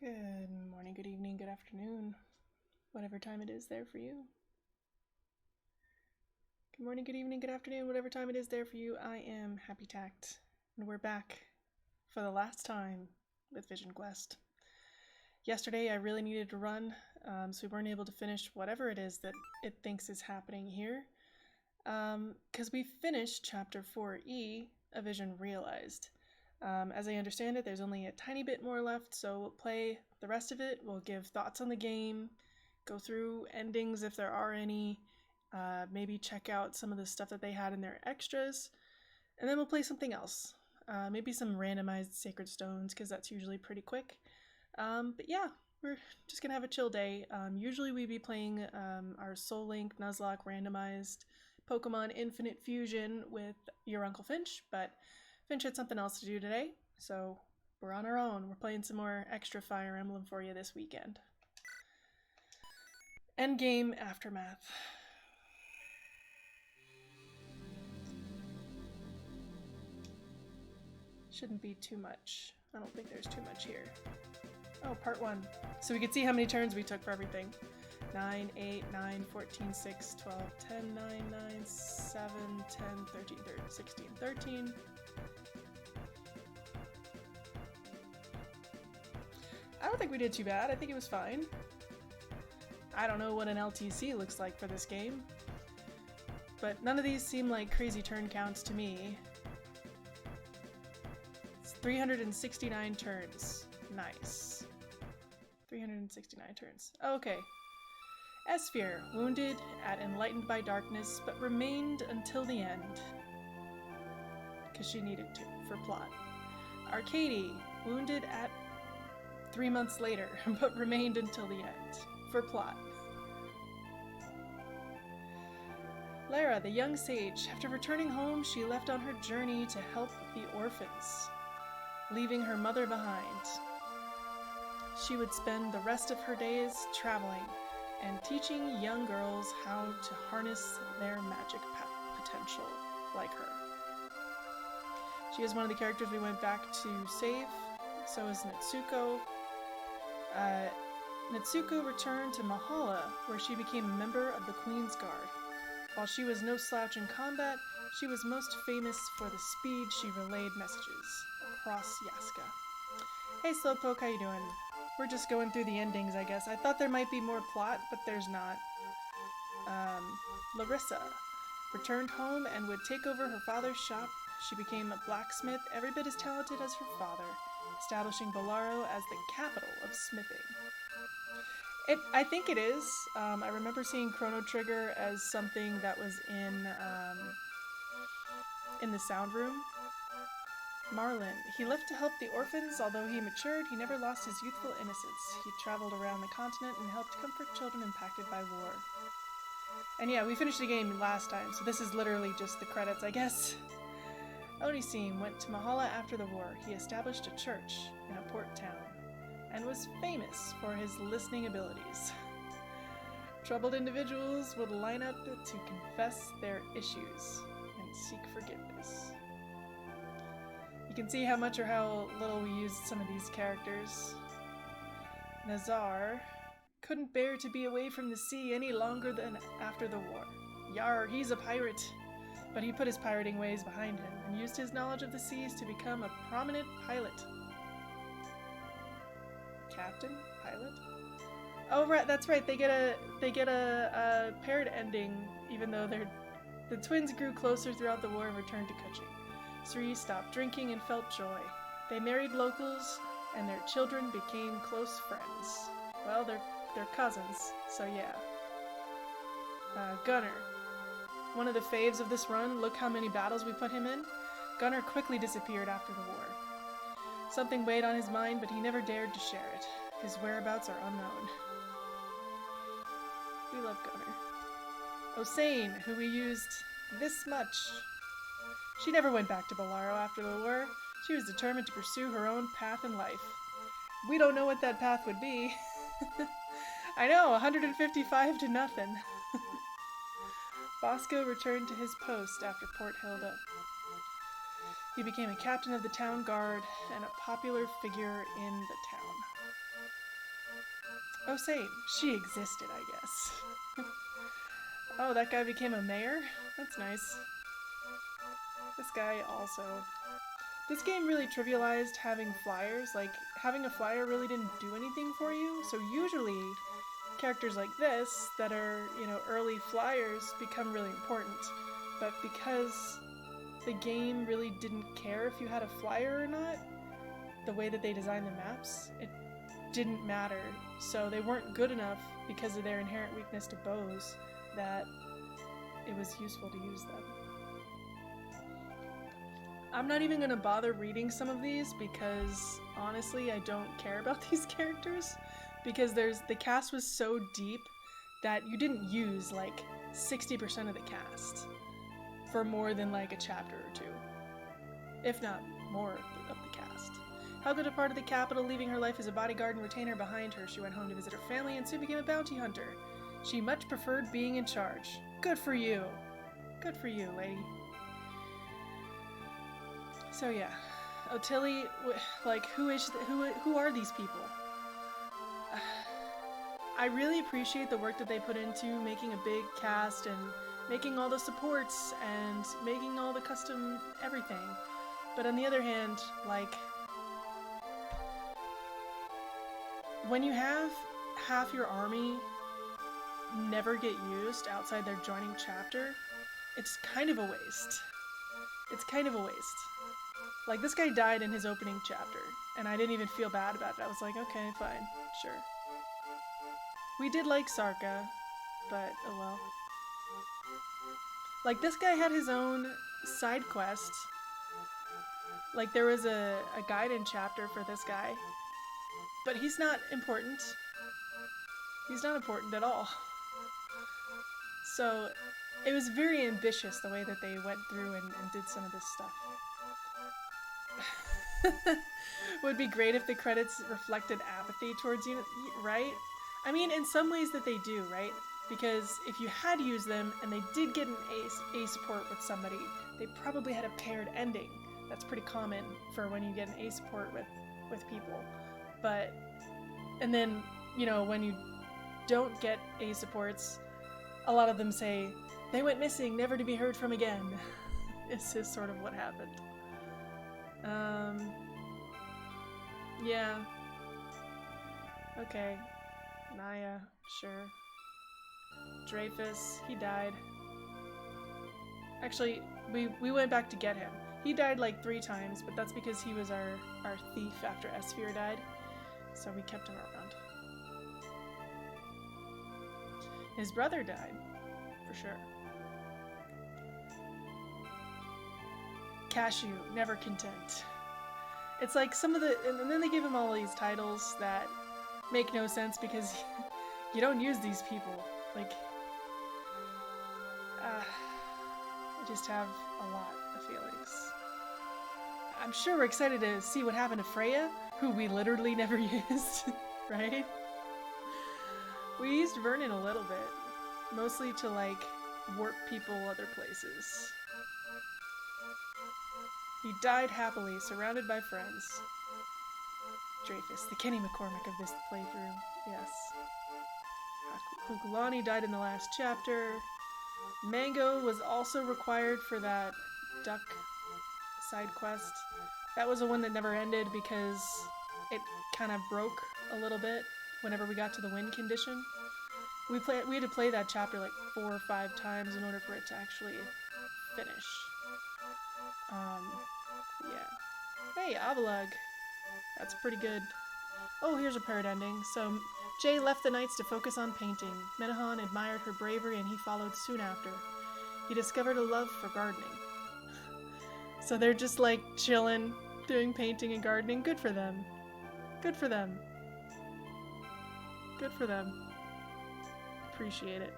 Good morning, good evening, good afternoon, whatever time it is there for you. Good morning, good evening, good afternoon, whatever time it is there for you. I am Happy Tact, and we're back for the last time with Vision Quest. Yesterday I really needed to run, so we weren't able to finish whatever it is that it thinks is happening here, because we finished Chapter 4E, A Vision Realized. As I understand it, there's only a tiny bit more left, so we'll play the rest of it. We'll give thoughts on the game, go through endings if there are any, maybe check out some of the stuff that they had in their extras, and then we'll play something else. Maybe some randomized Sacred Stones, because that's usually pretty quick. But yeah, we're just going to have a chill day. Usually we'd be playing our Soul Link, Nuzlocke randomized Pokemon Infinite Fusion with your Uncle Finch, but Finch had something else to do today, so we're on our own. We're playing some more extra Fire Emblem for you this weekend. Endgame Aftermath. Shouldn't be too much. I don't think there's too much here. Oh, part 1. So we can see how many turns we took for everything. 9, 8, 9, 14, 6, 12, 10, 9, 9, 7, 10, 13, 16, 13. I don't think we did too bad. I think it was fine. I don't know what an LTC looks like for this game, but none of these seem like crazy turn counts to me. It's 369 turns. Nice. 369 turns. Okay. Esphere, wounded at Enlightened by Darkness, but remained until the end. Because she needed to, for plot. Arcady, wounded at 3 months later, but remained until the end, for plot. Lara, the young sage, after returning home, she left on her journey to help the orphans, leaving her mother behind. She would spend the rest of her days traveling and teaching young girls how to harness their magic potential, like her. She is one of the characters we went back to save, so is Natsuko. Natsuko returned to Mahala, where she became a member of the Queen's Guard. While she was no slouch in combat, she was most famous for the speed she relayed messages across Yaska. Hey Slowpoke, how you doing? We're just going through the endings, I guess. I thought there might be more plot, but there's not. Larissa returned home and would take over her father's shop. She became a blacksmith every bit as talented as her father, establishing Bolaro as the capital of smithing. I think it is. I remember seeing Chrono Trigger as something that was in the sound room. Marlin. He left to help the orphans. Although he matured, he never lost his youthful innocence. He traveled around the continent and helped comfort children impacted by war. And yeah, we finished the game last time, so this is literally just the credits, I guess. Onisim went to Mahala after the war. He established a church in a port town and was famous for his listening abilities. Troubled individuals would line up to confess their issues and seek forgiveness. You can see how much or how little we used some of these characters. Nazar couldn't bear to be away from the sea any longer than after the war. Yar, he's a pirate! But he put his pirating ways behind him and used his knowledge of the seas to become a prominent pilot. Captain? Pilot? Oh right, that's right, they get a paired ending, even though the twins grew closer throughout the war and returned to Kuching. Sri stopped drinking and felt joy. They married locals, and their children became close friends. Well, they're cousins, so yeah. Gunnar. One of the faves of this run, look how many battles we put him in. Gunnar quickly disappeared after the war. Something weighed on his mind, but he never dared to share it. His whereabouts are unknown. We love Gunnar. Osane, who we used this much. She never went back to Bolaro after the war. She was determined to pursue her own path in life. We don't know what that path would be. I know, 155 to nothing. Bosco returned to his post after Port Hilda. He became a captain of the town guard and a popular figure in the town. Oh, say, she existed, I guess. Oh, that guy became a mayor? That's nice. This guy also. This game really trivialized having flyers. Like, having a flyer really didn't do anything for you. So usually, characters like this, that are, you know, early flyers, become really important. But because the game really didn't care if you had a flyer or not, the way that they designed the maps, it didn't matter. So they weren't good enough because of their inherent weakness to bows that it was useful to use them. I'm not even gonna bother reading some of these because honestly I don't care about these characters because the cast was so deep that you didn't use like 60% of the cast for more than like a chapter or two, if not more of the cast. Helga departed the capital, leaving her life as a bodyguard and retainer behind her. She went home to visit her family and soon became a bounty hunter. She much preferred being in charge. Good for you. Good for you, lady. So yeah, Ottilie, like, who are these people? I really appreciate the work that they put into making a big cast and making all the supports and making all the custom everything. But on the other hand, like, when you have half your army never get used outside their joining chapter, it's kind of a waste. It's kind of a waste. Like, this guy died in his opening chapter, and I didn't even feel bad about it. I was like, okay, fine, sure. We did like Sarka, but oh well. Like, this guy had his own side quest. Like, there was a Gaiden chapter for this guy, but he's not important. He's not important at all. So, it was very ambitious the way that they went through and did some of this stuff. Would be great if the credits reflected apathy towards you, right? I mean, in some ways that they do, right? Because if you had used them and they did get an A support with somebody, they probably had a paired ending. That's pretty common for when you get an A support with people. But, and then, you know, when you don't get A supports, a lot of them say, they went missing, never to be heard from again. This is sort of what happened. Yeah. Okay. Naya, sure. Dreyfus, he died. Actually, we went back to get him. He died like 3 times, but that's because he was our thief after Esfir died. So we kept him around. His brother died, for sure. Cashew, never content. It's like some of the, and then they give him all these titles that make no sense because you don't use these people. Like, I just have a lot of feelings. I'm sure we're excited to see what happened to Freya, who we literally never used, right? We used Vernon a little bit, mostly to like warp people other places. He died happily, surrounded by friends. Dreyfus, the Kenny McCormick of this playthrough, yes. Hukulani died in the last chapter. Mango was also required for that duck side quest. That was the one that never ended because it kind of broke a little bit whenever we got to the win condition. We had to play that chapter like 4 or 5 times in order for it to actually finish. Yeah. Hey, Avalug. That's pretty good. Oh, here's a paired ending. So, Jay left the Knights to focus on painting. Menahan admired her bravery and he followed soon after. He discovered a love for gardening. So they're just like chilling, doing painting and gardening. Good for them. Good for them. Good for them. Appreciate it.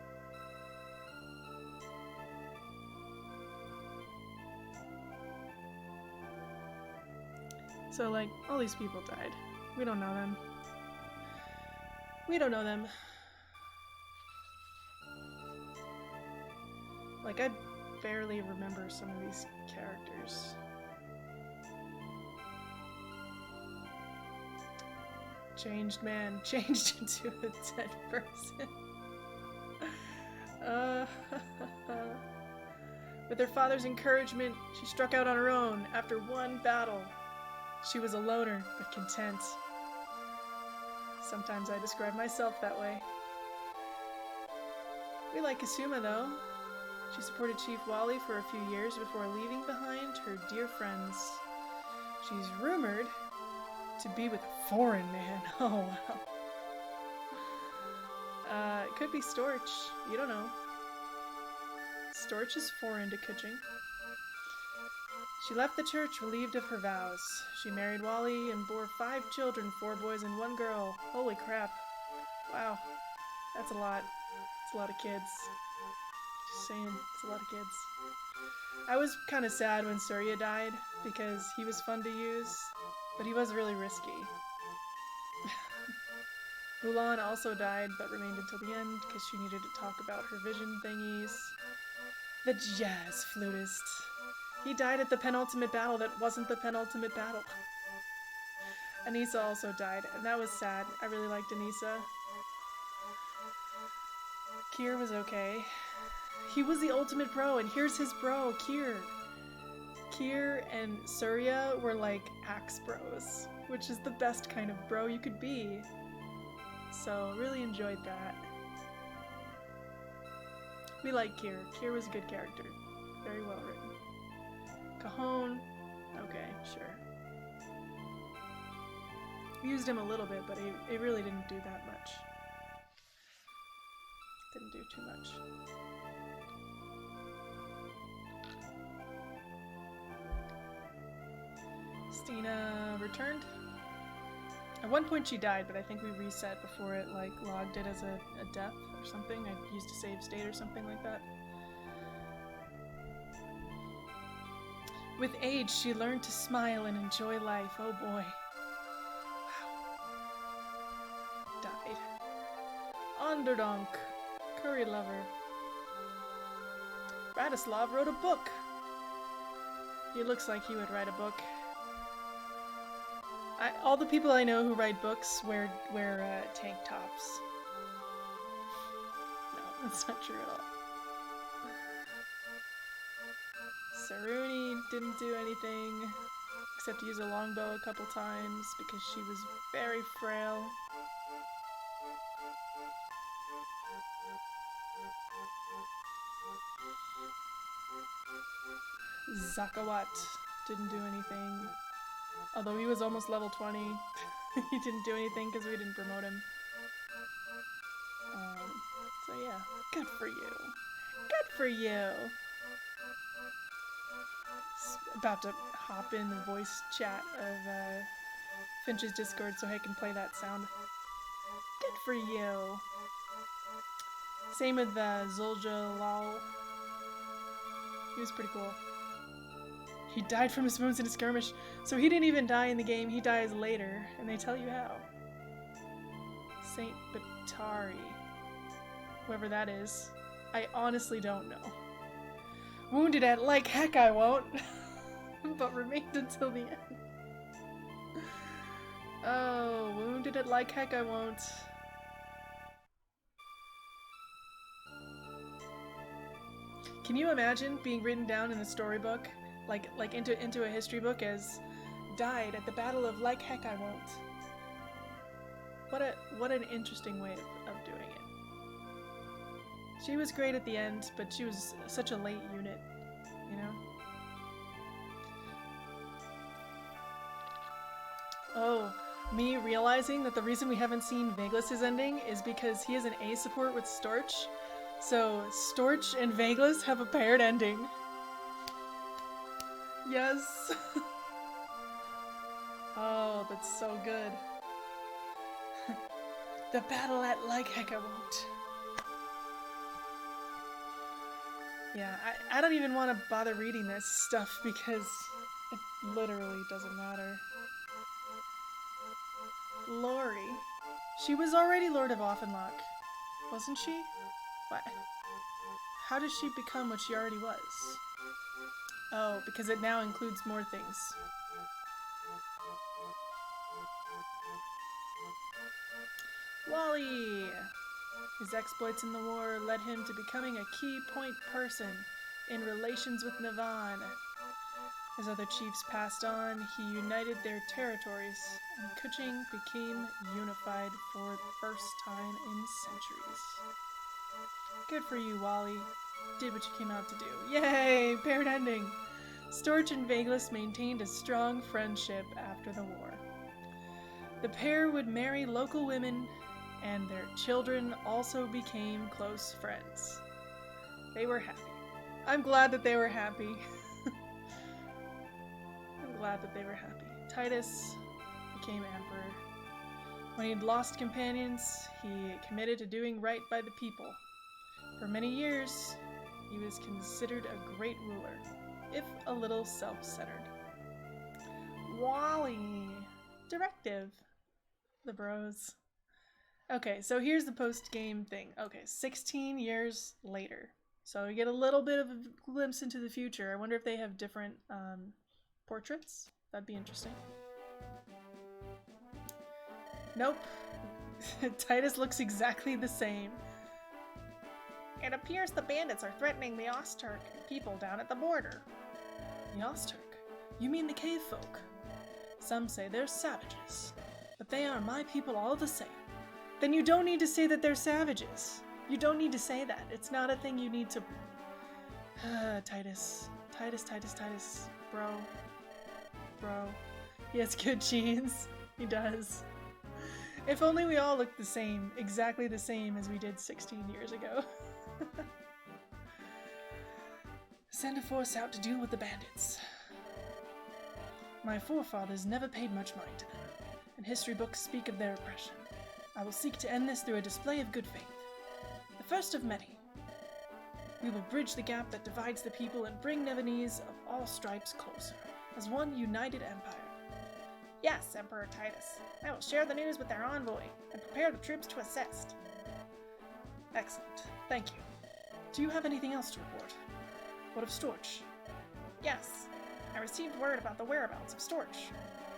So, like, all these people died. We don't know them. We don't know them. Like, I barely remember some of these characters. Changed man, changed into a dead person. With her father's encouragement, she struck out on her own after one battle. She was a loner, but content. Sometimes I describe myself that way. We like Kasuma, though. She supported Chief Wally for a few years before leaving behind her dear friends. She's rumored to be with a foreign man. Oh, wow. It could be Storch. You don't know. Storch is foreign to Kuching. She left the church relieved of her vows. She married Wally and bore 5 children, 4 boys and 1 girl. Holy crap. Wow. That's a lot. It's a lot of kids. Just saying, it's a lot of kids. I was kind of sad when Surya died, because he was fun to use, but he was really risky. Mulan also died, but remained until the end, because she needed to talk about her vision thingies. The jazz flutist. He died at the penultimate battle that wasn't the penultimate battle. Anissa also died, and that was sad. I really liked Anissa. Kier was okay. He was the ultimate bro, and here's his bro, Kier. Kier and Surya were like axe bros, which is the best kind of bro you could be. So, really enjoyed that. We like Kier. Kier was a good character. Very well written. Cajon, okay, sure. We used him a little bit, but he really didn't do that much. Didn't do too much. Stina returned. At one point she died, but I think we reset before it like logged it as a death or something. I used a save state or something like that. With age, she learned to smile and enjoy life. Oh boy. Wow. Died. Onderdonk. Curry lover. Bratislav wrote a book. He looks like he would write a book. All the people I know who write books wear tank tops. No, that's not true at all. Saruni didn't do anything except use a longbow a couple times because she was very frail. Zakawat didn't do anything. Although he was almost level 20, he didn't do anything because we didn't promote him. So yeah, good for you. Good for you! About to hop in the voice chat of Finch's Discord so I can play that sound. Good for you! Same with Zulja Lal. He was pretty cool. He died from his wounds in a skirmish, so he didn't even die in the game, he dies later, and they tell you how. Saint Batari. Whoever that is. I honestly don't know. Wounded at like heck I won't, but remained until the end. Oh, wounded at like heck I won't. Can you imagine being written down in the storybook? Like into a history book as died at the Battle of Like Heck I Won't. What an interesting way of doing it. She was great at the end, but she was such a late unit, you know? Oh, me realizing that the reason we haven't seen Veglas' ending is because he is an A support with Storch. So Storch and Veglas have a paired ending. Yes! Oh, that's so good. The battle at Like Heck I Won't. Yeah, I don't even want to bother reading this stuff because it literally doesn't matter. Lori. She was already Lord of Offenlock, wasn't she? What? How did she become what she already was? Oh, because it now includes more things. Wally! His exploits in the war led him to becoming a key point person in relations with Navan. As other chiefs passed on, he united their territories, and Kuching became unified for the first time in centuries. Good for you, Wally. Did what you came out to do. Yay! Paired ending! Storch and Vagelis maintained a strong friendship after the war. The pair would marry local women, and their children also became close friends. They were happy. I'm glad that they were happy. I'm glad that they were happy. Titus became emperor. When he'd lost companions, he committed to doing right by the people. For many years, he was considered a great ruler, if a little self-centered. Wally! Directive. The bros. Okay, so here's the post-game thing. Okay, 16 years later. So we get a little bit of a glimpse into the future. I wonder if they have different portraits. That'd be interesting. Nope. Titus looks exactly the same. It appears the bandits are threatening the Ostturk people down at the border. The Ostturk? You mean the cave folk? Some say they're savages, but they are my people all the same. Then you don't need to say that they're savages. You don't need to say that. It's not a thing you need to... Titus. Titus. Bro. He has good genes. He does. If only we all looked the same, exactly the same as we did 16 years ago. Send a force out to deal with the bandits. My forefathers never paid much mind to them, and history books speak of their oppression. I will seek to end this through a display of good faith. The first of many. We will bridge the gap that divides the people and bring Nevanese of all stripes closer, as one united empire. Yes, Emperor Titus. I will share the news with their envoy, and prepare the troops to assist. Excellent. Thank you. Do you have anything else to report? What of Storch? Yes. I received word about the whereabouts of Storch.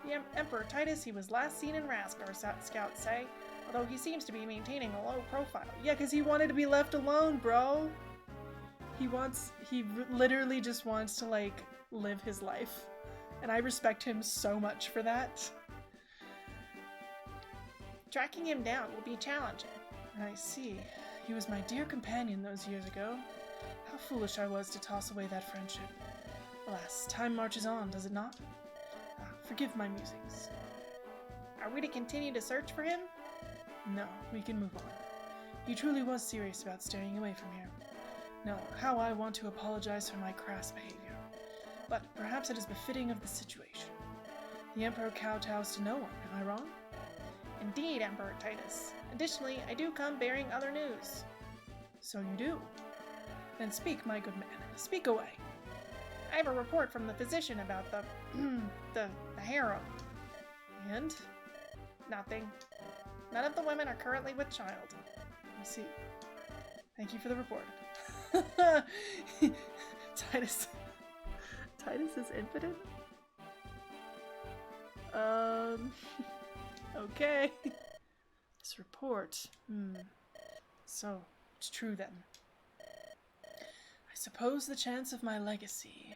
The Emperor Titus, he was last seen in Rask, our scouts say, although he seems to be maintaining a low profile. Yeah, because he wanted to be left alone, bro. He literally just wants to, like, live his life. And I respect him so much for that. Tracking him down will be challenging. I see. He was my dear companion those years ago. How foolish I was to toss away that friendship. Alas, time marches on, does it not? Forgive my musings. Are we to continue to search for him? No, we can move on. He truly was serious about staying away from here. No, how I want to apologize for my crass behavior. But perhaps it is befitting of the situation. The Emperor kowtows to no one, am I wrong? Indeed, Emperor Titus. Additionally, I do come bearing other news. So you do? Then speak, my good man. Speak away. I have a report from the physician about the harem. And? Nothing. None of the women are currently with child. I see. Thank you for the report. Titus is impotent? Okay. This report. So, it's true then. I suppose the chance of my legacy,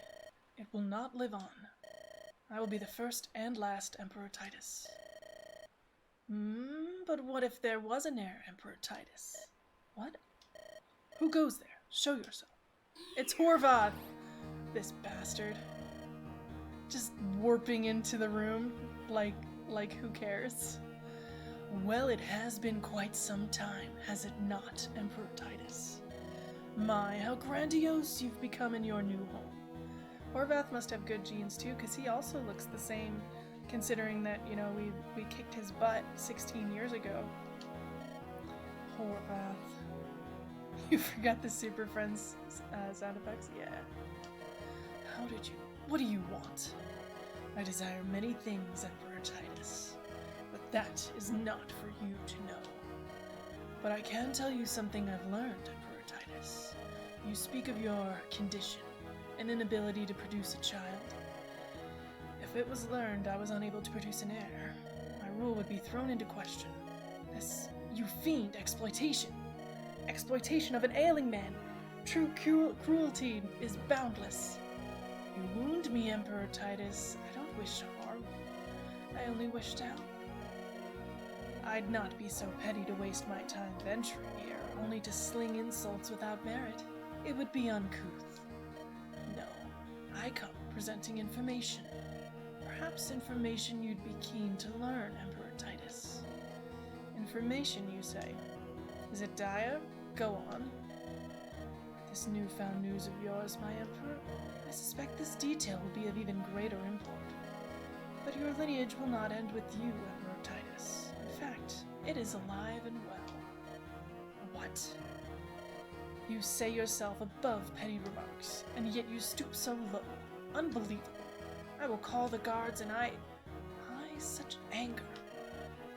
it will not live on. I will be the first and last Emperor Titus. But what if there was an heir, Emperor Titus? What? Who goes there? Show yourself. It's Horvath! This bastard. Just warping into the room, like who cares? Well, it has been quite some time, has it not, Emperor Titus? My, how grandiose you've become in your new home. Horvath must have good genes too, because he also looks the same, considering that, you know, we kicked his butt 16 years ago. Horvath. You forgot the Super Friends sound effects? Yeah. How did you? What do you want? I desire many things, Emperor Titus, but that is not for you to know. But I can tell you something I've learned, Emperor Titus. You speak of your condition, an inability to produce a child. If it was learned I was unable to produce an heir, my rule would be thrown into question. This You fiend, exploitation! Exploitation of an ailing man! True cruelty is boundless. You wound me, Emperor Titus. I don't wish harm. I only wish to help. I'd not be so petty to waste my time venturing here, only to sling insults without merit. It would be uncouth. No, I come presenting information. Perhaps information you'd be keen to learn, Emperor Titus. Information, you say? Is it dire? Go on. This newfound news of yours, my Emperor, I suspect this detail will be of even greater import. But your lineage will not end with you, Emperor Titus. In fact, it is alive and well. What? You say yourself above petty remarks, and yet you stoop so low. Unbelievable. I will call the guards, and I, such anger.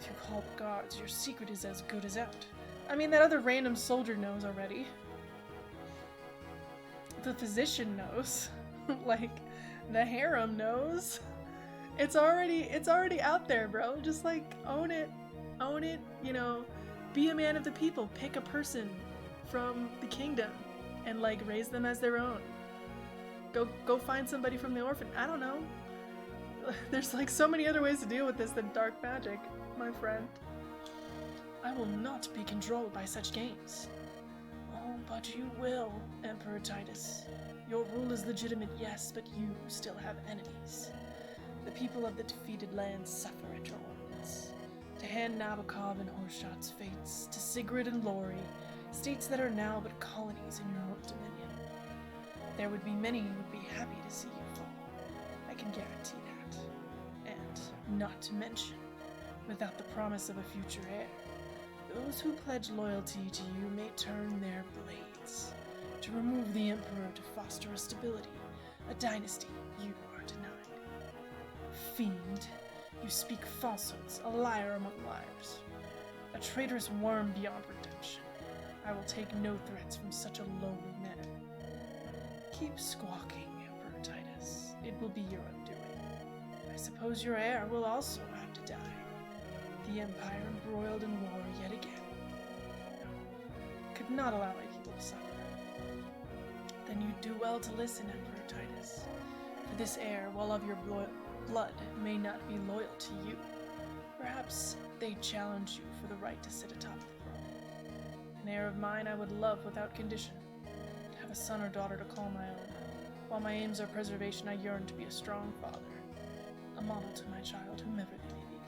If you call the guards, your secret is as good as out. I mean, that other random soldier knows already. The physician knows. Like, the harem knows. It's already out there, bro. Just like own it, you know, be a man of the people, pick a person from the kingdom and like raise them as their own. Go find somebody from the orphan. I don't know. There's like so many other ways to deal with this than dark magic, my friend. I will not be controlled by such games. Oh, but you will, Emperor Titus. Your rule is legitimate, yes, but you still have enemies. The people of the defeated lands suffer at your ordinance. To hand Nabokov and Horshot's fates, to Sigrid and Lori, states that are now but colonies in your dominion. There would be many who would be happy to see you fall. I can guarantee that. And, not to mention, without the promise of a future heir, those who pledge loyalty to you may turn their blades to remove the Emperor to foster a stability, a dynasty you are denied. Fiend, you speak falsehoods, a liar among liars, a traitorous worm beyond redemption. I will take no threats from such a lowly man. Keep squawking, Emperor Titus. It will be your undoing. I suppose your heir will also have to die. The Empire embroiled in war yet again. No, could not allow my people to suffer. Then you do well to listen, Emperor Titus. For this heir, while of your blood, may not be loyal to you. Perhaps they challenge you for the right to sit atop the throne. An heir of mine I would love without condition. To have a son or daughter to call my own. While my aims are preservation, I yearn to be a strong father. A model to my child, whomever they may be.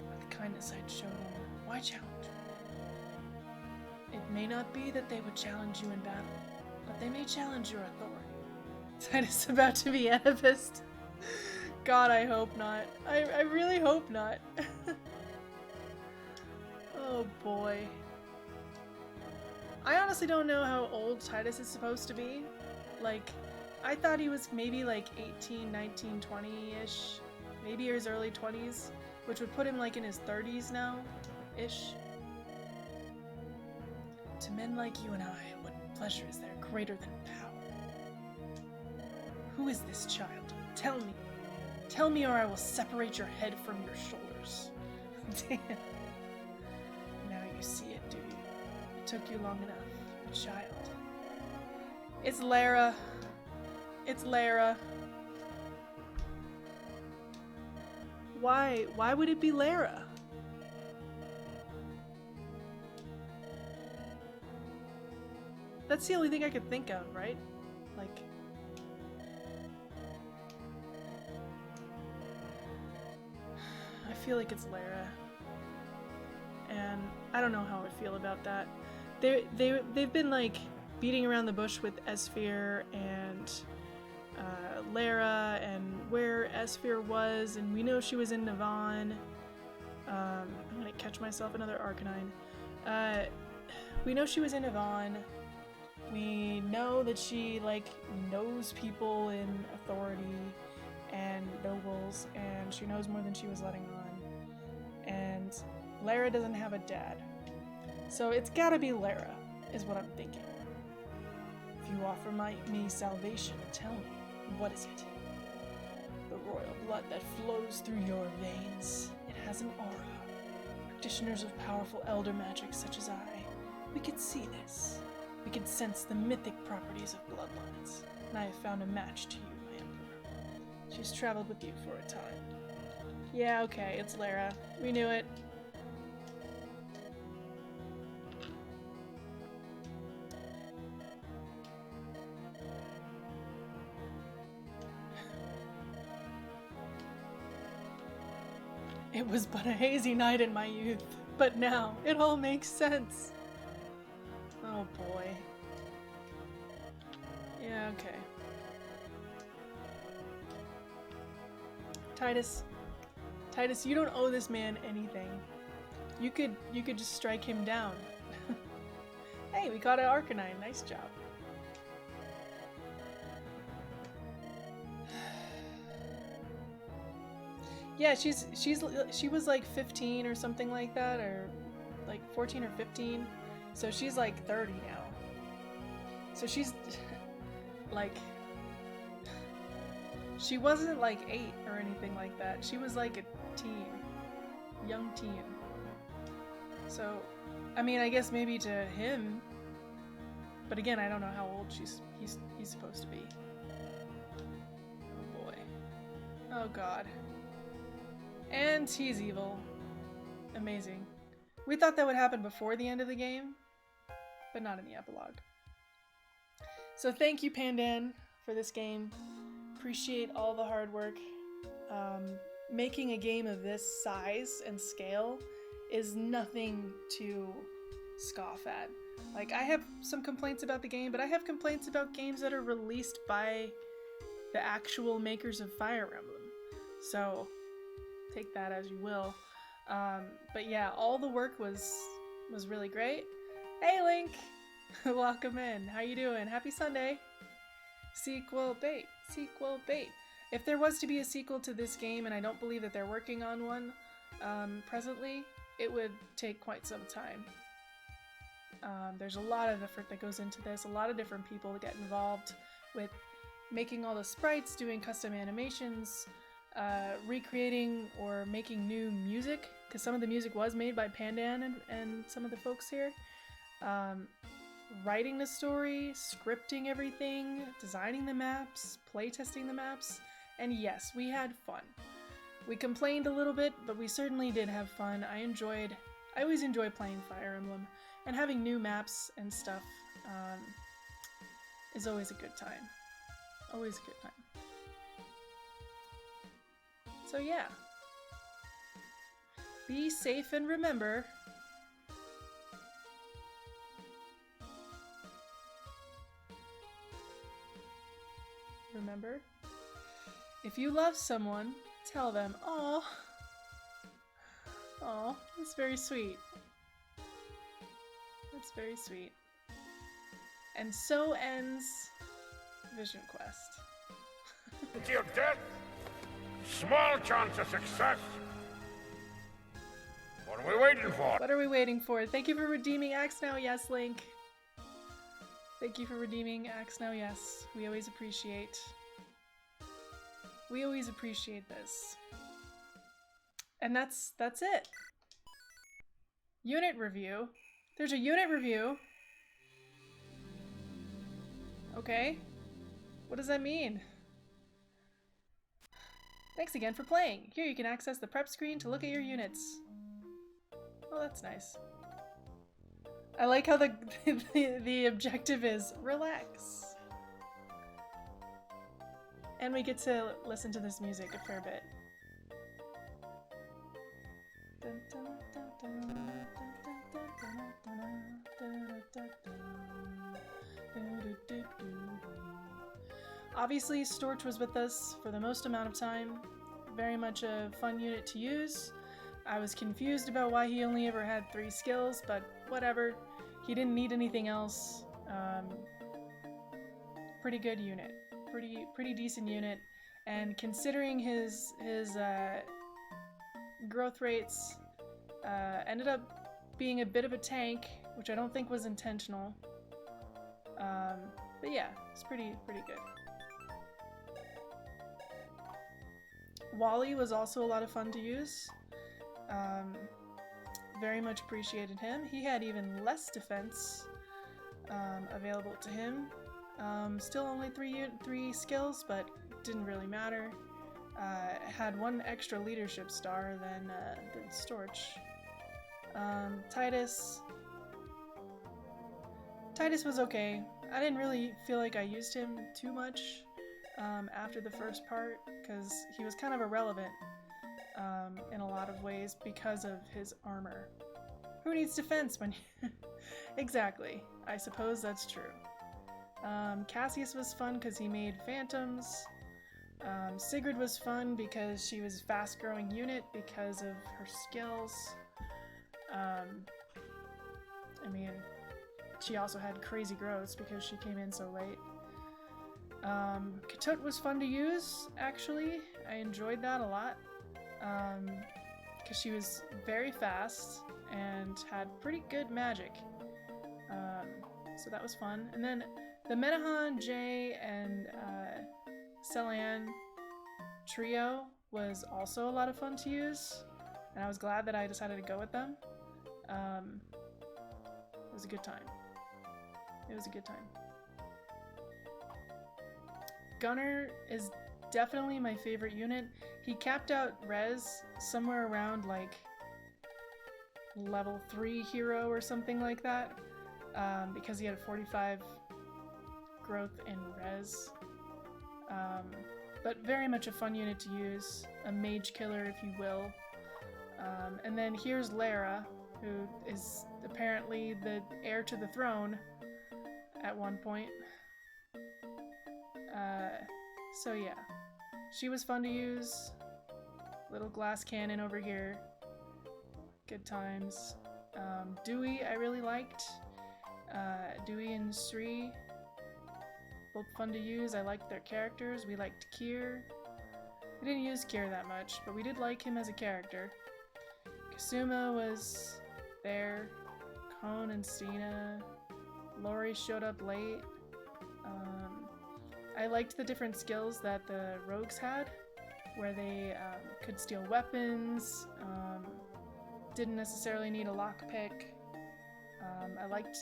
With the kindness I'd show them, why challenge me? It may not be that they would challenge you in battle, but they may challenge your authority. Titus about to be Oedipus. God, I hope not. I really hope not. Oh boy. I honestly don't know how old Titus is supposed to be. Like, I thought he was maybe like 18, 19, 20-ish. Maybe his early 20s, which would put him like in his 30s now-ish. To men like you and I, what pleasure is there greater than power? Who is this child? Tell me. Tell me or I will separate your head from your shoulders. Damn. Now you see it, do you? It took you long enough. A child. It's Lara. It's Lara. Why? Why would it be Lara? That's the only thing I could think of, right? Like... I feel like it's Lara. And I don't know how I feel about that. They've been, like, beating around the bush with Esphir and Lara and where Esphir was, and we know she was in Navon. I'm gonna catch myself another Arcanine. We know she was in Navon. We know that she, like, knows people in authority and nobles, and she knows more than she was letting on. And Lara doesn't have a dad. So it's gotta be Lara, is what I'm thinking. If you offer me salvation, tell me, what is it? The royal blood that flows through your veins. It has an aura, practitioners of powerful elder magic such as I, we could see this. We could sense the mythic properties of bloodlines, and I have found a match to you, my Emperor. She's traveled with you for a time. Yeah, okay, it's Lara. We knew it. It was but a hazy night in my youth, but now it all makes sense. Oh boy. Yeah, okay. Titus, you don't owe this man anything. You could just strike him down. Hey, we got an Arcanine. Nice job. Yeah, she was like 15 or something like that, or like 14 or 15. So she's like 30 now. So she's like, she wasn't like 8 or anything like that. She was like a teen, young teen. So, I mean, I guess maybe to him, but again, I don't know how old he's supposed to be. Oh boy. Oh god. And he's evil. Amazing. We thought that would happen before the end of the game, but not in the epilogue. So thank you, Pandan, for this game. Appreciate all the hard work. Making a game of this size and scale is nothing to scoff at. Like, I have some complaints about the game, but I have complaints about games that are released by the actual makers of Fire Emblem. So take that as you will. But yeah, all the work was really great. Hey Link! Welcome in. How you doing? Happy Sunday! Sequel bait. If there was to be a sequel to this game, and I don't believe that they're working on one presently, it would take quite some time. There's a lot of effort that goes into this, a lot of different people that get involved with making all the sprites, doing custom animations, recreating or making new music, because some of the music was made by Pandan and some of the folks here. Writing the story, scripting everything, designing the maps, playtesting the maps, and yes, we had fun. We complained a little bit, but we certainly did have fun. I always enjoy playing Fire Emblem, and having new maps and stuff is always a good time. Always a good time. So yeah. Be safe and remember, if you love someone, tell them. Aw. Aw, that's very sweet. That's very sweet. And so ends Vision Quest. To your death, small chance of success. What are we waiting for? What are we waiting for? Thank you for redeeming Axe Now Yes, Link. Thank you for redeeming Axe Now Yes. We always appreciate this. And that's it. Unit review. There's a unit review. Okay. What does that mean? Thanks again for playing. Here you can access the prep screen to look at your units. Oh, that's nice. I like how the objective is relax. And we get to listen to this music a fair bit. Obviously, Storch was with us for the most amount of time. Very much a fun unit to use. I was confused about why he only ever had 3 skills, but whatever. He didn't need anything else. Pretty good unit. Pretty decent unit. And considering his growth rates, ended up being a bit of a tank, which I don't think was intentional. But yeah, it's pretty good. Wally was also a lot of fun to use. very much appreciated him. He had even less defense available to him. Still only three skills, but didn't really matter. Had one extra leadership star than Storch. Titus was okay. I didn't really feel like I used him too much after the first part, because he was kind of irrelevant in a lot of ways because of his armor. Who needs defense when Exactly. I suppose that's true. Cassius was fun because he made phantoms. Sigrid was fun because she was a fast-growing unit because of her skills. I mean, she also had crazy growths because she came in so late. Ketut was fun to use, actually. I enjoyed that a lot. Because she was very fast and had pretty good magic. So that was fun. And then the Menahan, Jay, and Celan trio was also a lot of fun to use. And I was glad that I decided to go with them. It was a good time. It was a good time. Gunner is definitely my favorite unit. He capped out Rez somewhere around like level 3 hero or something like that, because he had a 45 growth in Rez. But very much a fun unit to use, a mage killer if you will. And then here's Lara, who is apparently the heir to the throne at one point. So yeah, she was fun to use. Little glass cannon over here. Good times. Dewey I really liked. Dewey and Sri, both fun to use. I liked their characters. We liked Kier. We didn't use Kier that much, but we did like him as a character. Kasuma was there. Cone and Stina. Lori showed up late. I liked the different skills that the rogues had, where they could steal weapons, didn't necessarily need a lockpick.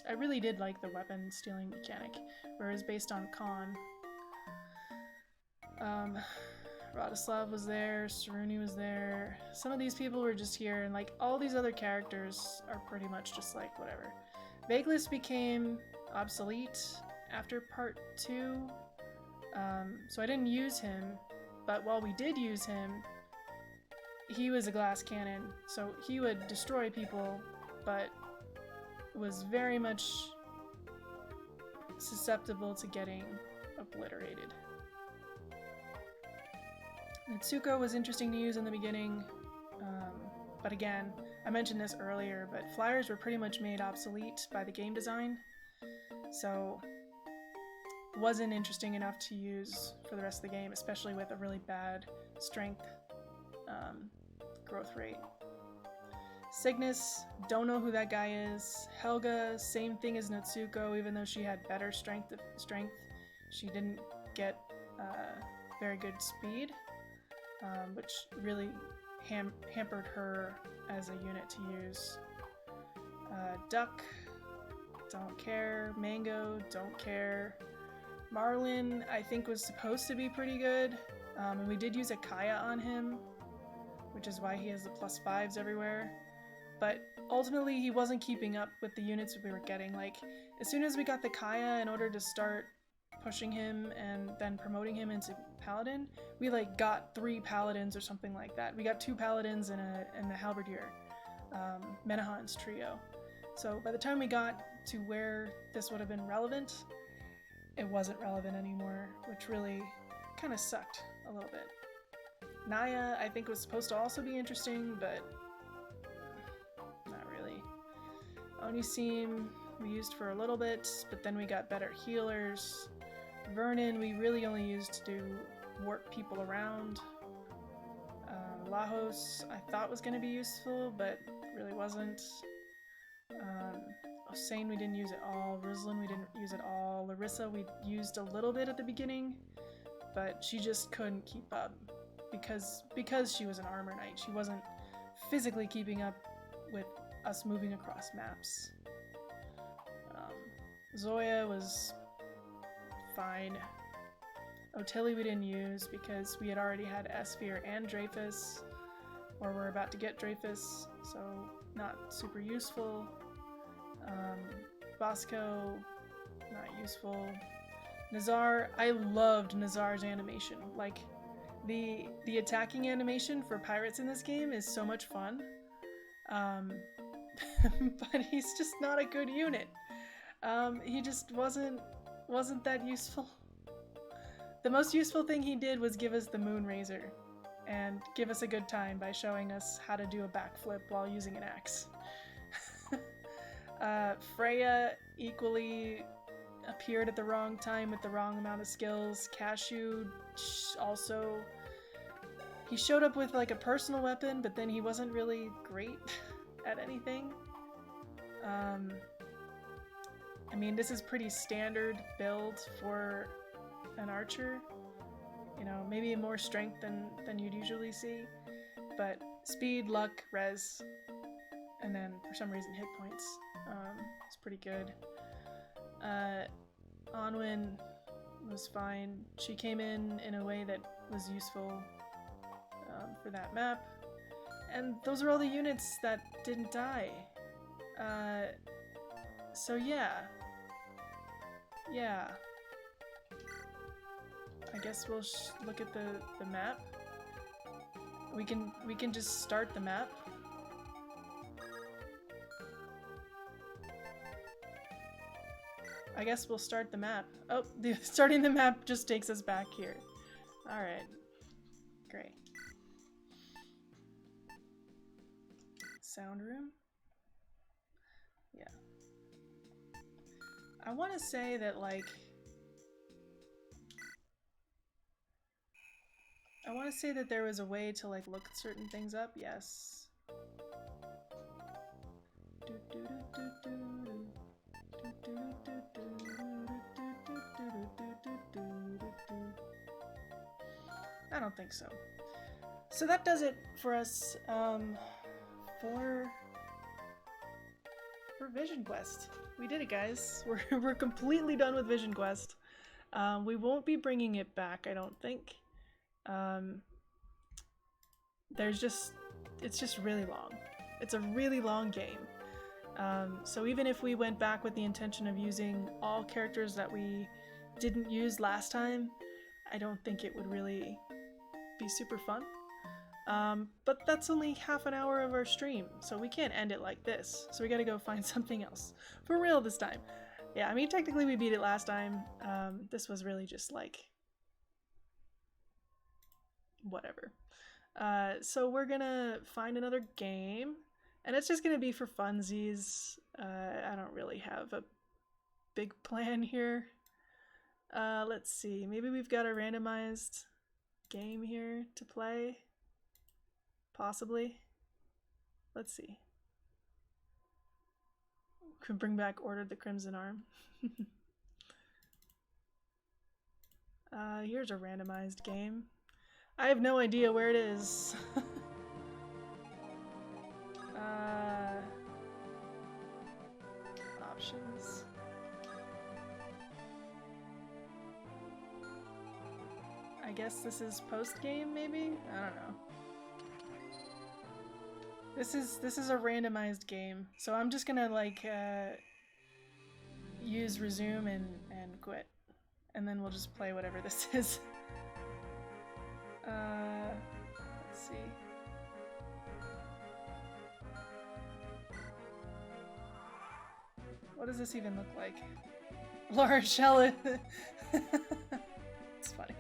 I really did like the weapon stealing mechanic, where it was based on Khan. Radislav was there, Saruni was there. Some of these people were just here, and like all these other characters are pretty much just like whatever. Vageless became obsolete after part 2, so I didn't use him, but while we did use him, he was a glass cannon, so he would destroy people, but was very much susceptible to getting obliterated. Natsuko was interesting to use in the beginning, but again, I mentioned this earlier, but flyers were pretty much made obsolete by the game design, so wasn't interesting enough to use for the rest of the game, especially with a really bad strength growth rate. Cygnus, don't know who that guy is. Helga, same thing as Natsuko, even though she had better strength, she didn't get very good speed, which really hampered her as a unit to use. Duck, don't care. Mango, don't care. Marlin, I think, was supposed to be pretty good, and we did use a Kaya on him, which is why he has the +5s everywhere. But ultimately, he wasn't keeping up with the units we were getting. Like, as soon as we got the Kaya, in order to start pushing him and then promoting him into Paladin, we like got 3 Paladins or something like that. We got 2 Paladins and a Halberdier, Menahan's trio. So by the time we got to where this would have been relevant, it wasn't relevant anymore, which really kind of sucked a little bit. Naya, I think, was supposed to also be interesting, but not really. Onisim we used for a little bit, but then we got better healers. Vernon we really only used to warp people around. Lajos I thought was going to be useful, but really wasn't. Osane we didn't use at all. Rizlin we didn't use at all. Larissa we used a little bit at the beginning, but she just couldn't keep up because she was an armor knight. She wasn't physically keeping up with us moving across maps. Zoya was fine. Otilli we didn't use because we had already had Esphere and Dreyfus, or we're about to get Dreyfus, so not super useful. Bosco, not useful. Nazar, I loved Nazar's animation. Like, the attacking animation for pirates in this game is so much fun. But he's just not a good unit. He just wasn't that useful. The most useful thing he did was give us the Moonrazor and give us a good time by showing us how to do a backflip while using an axe. Freya equally appeared at the wrong time with the wrong amount of skills. Cashew also, he showed up with like a personal weapon, but then he wasn't really great at anything. I mean, this is pretty standard build for an archer. You know, maybe more strength than you'd usually see, but speed, luck, res, and then for some reason hit points. It's pretty good. Onwin was fine. She came in a way that was useful for that map. And those are all the units that didn't die. So yeah. Yeah. I guess we'll look at the map. We can just start the map. I guess we'll start the map. Oh, starting the map just takes us back here. Alright. Great. Sound room? Yeah. I want to say that, like... I want to say that there was a way to, like, look certain things up. Yes. I don't think so. So that does it for us for Vision Quest. We did it, guys. We're completely done with Vision Quest. We won't be bringing it back, I don't think. It's just really long. It's a really long game. So even if we went back with the intention of using all characters that we didn't use last time, I don't think it would really be super fun. But that's only half an hour of our stream, so we can't end it like this. So we gotta go find something else. For real this time. Yeah, I mean, technically we beat it last time. This was really just like... whatever. So we're gonna find another game. And it's just gonna be for funsies. I don't really have a big plan here. Let's see. Maybe we've got a randomized game here to play. Possibly. Let's see. Could bring back Order of the Crimson Arm. Here's a randomized game. I have no idea where it is. Options. I guess this is post-game, maybe? I don't know. This is a randomized game, so I'm just gonna like use resume and quit, and then we'll just play whatever this is. Let's see. What does this even look like? Laura Shelley. It's funny.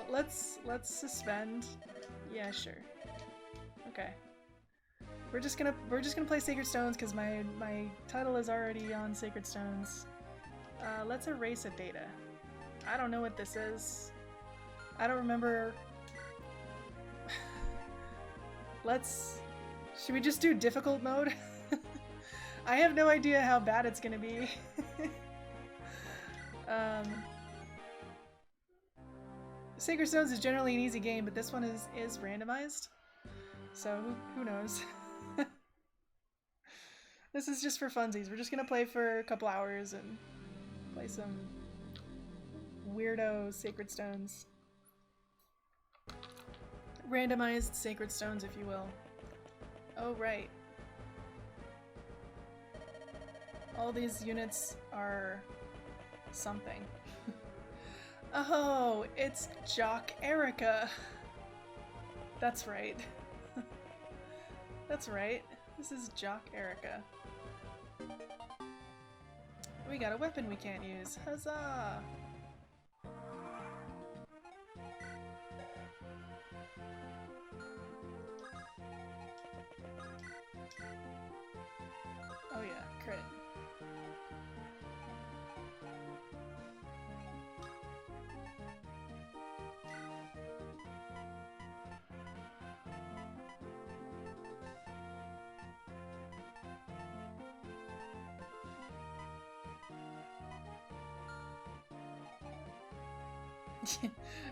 Let's suspend. Yeah, sure. Okay. We're just gonna play Sacred Stones because my title is already on Sacred Stones. Let's erase a data. I don't know what this is. I don't remember. Should we just do difficult mode? I have no idea how bad it's gonna be. Sacred Stones is generally an easy game, but this one is randomized. So who knows? This is just for funsies. We're just gonna play for a couple hours and play some weirdo Sacred Stones. Randomized Sacred Stones, if you will. Oh, right. All these units are something. Oh, it's Jock Erica. That's right. That's right. This is Jock Erica. We got a weapon we can't use. Huzzah! Oh yeah, crit.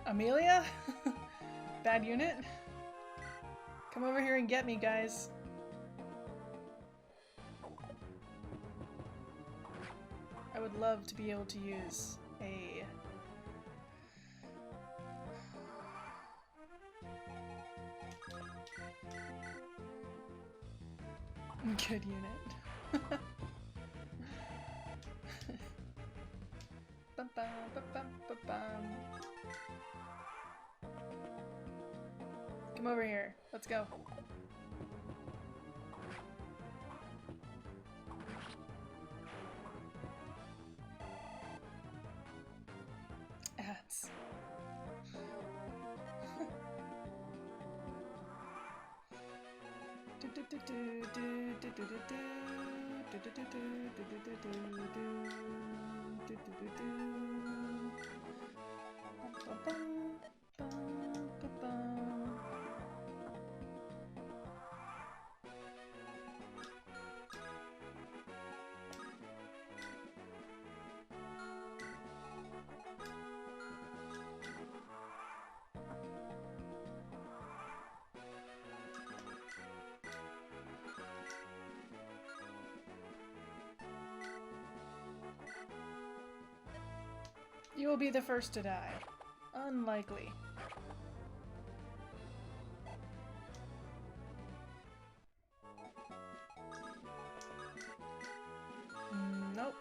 Amelia? Bad unit? Come over here and get me, guys. I would love to be able to use a... good unit. Bum, bum, bum, bum, bum, bum. Come over here. Let's go. Ads. You will be the first to die. Unlikely. Nope.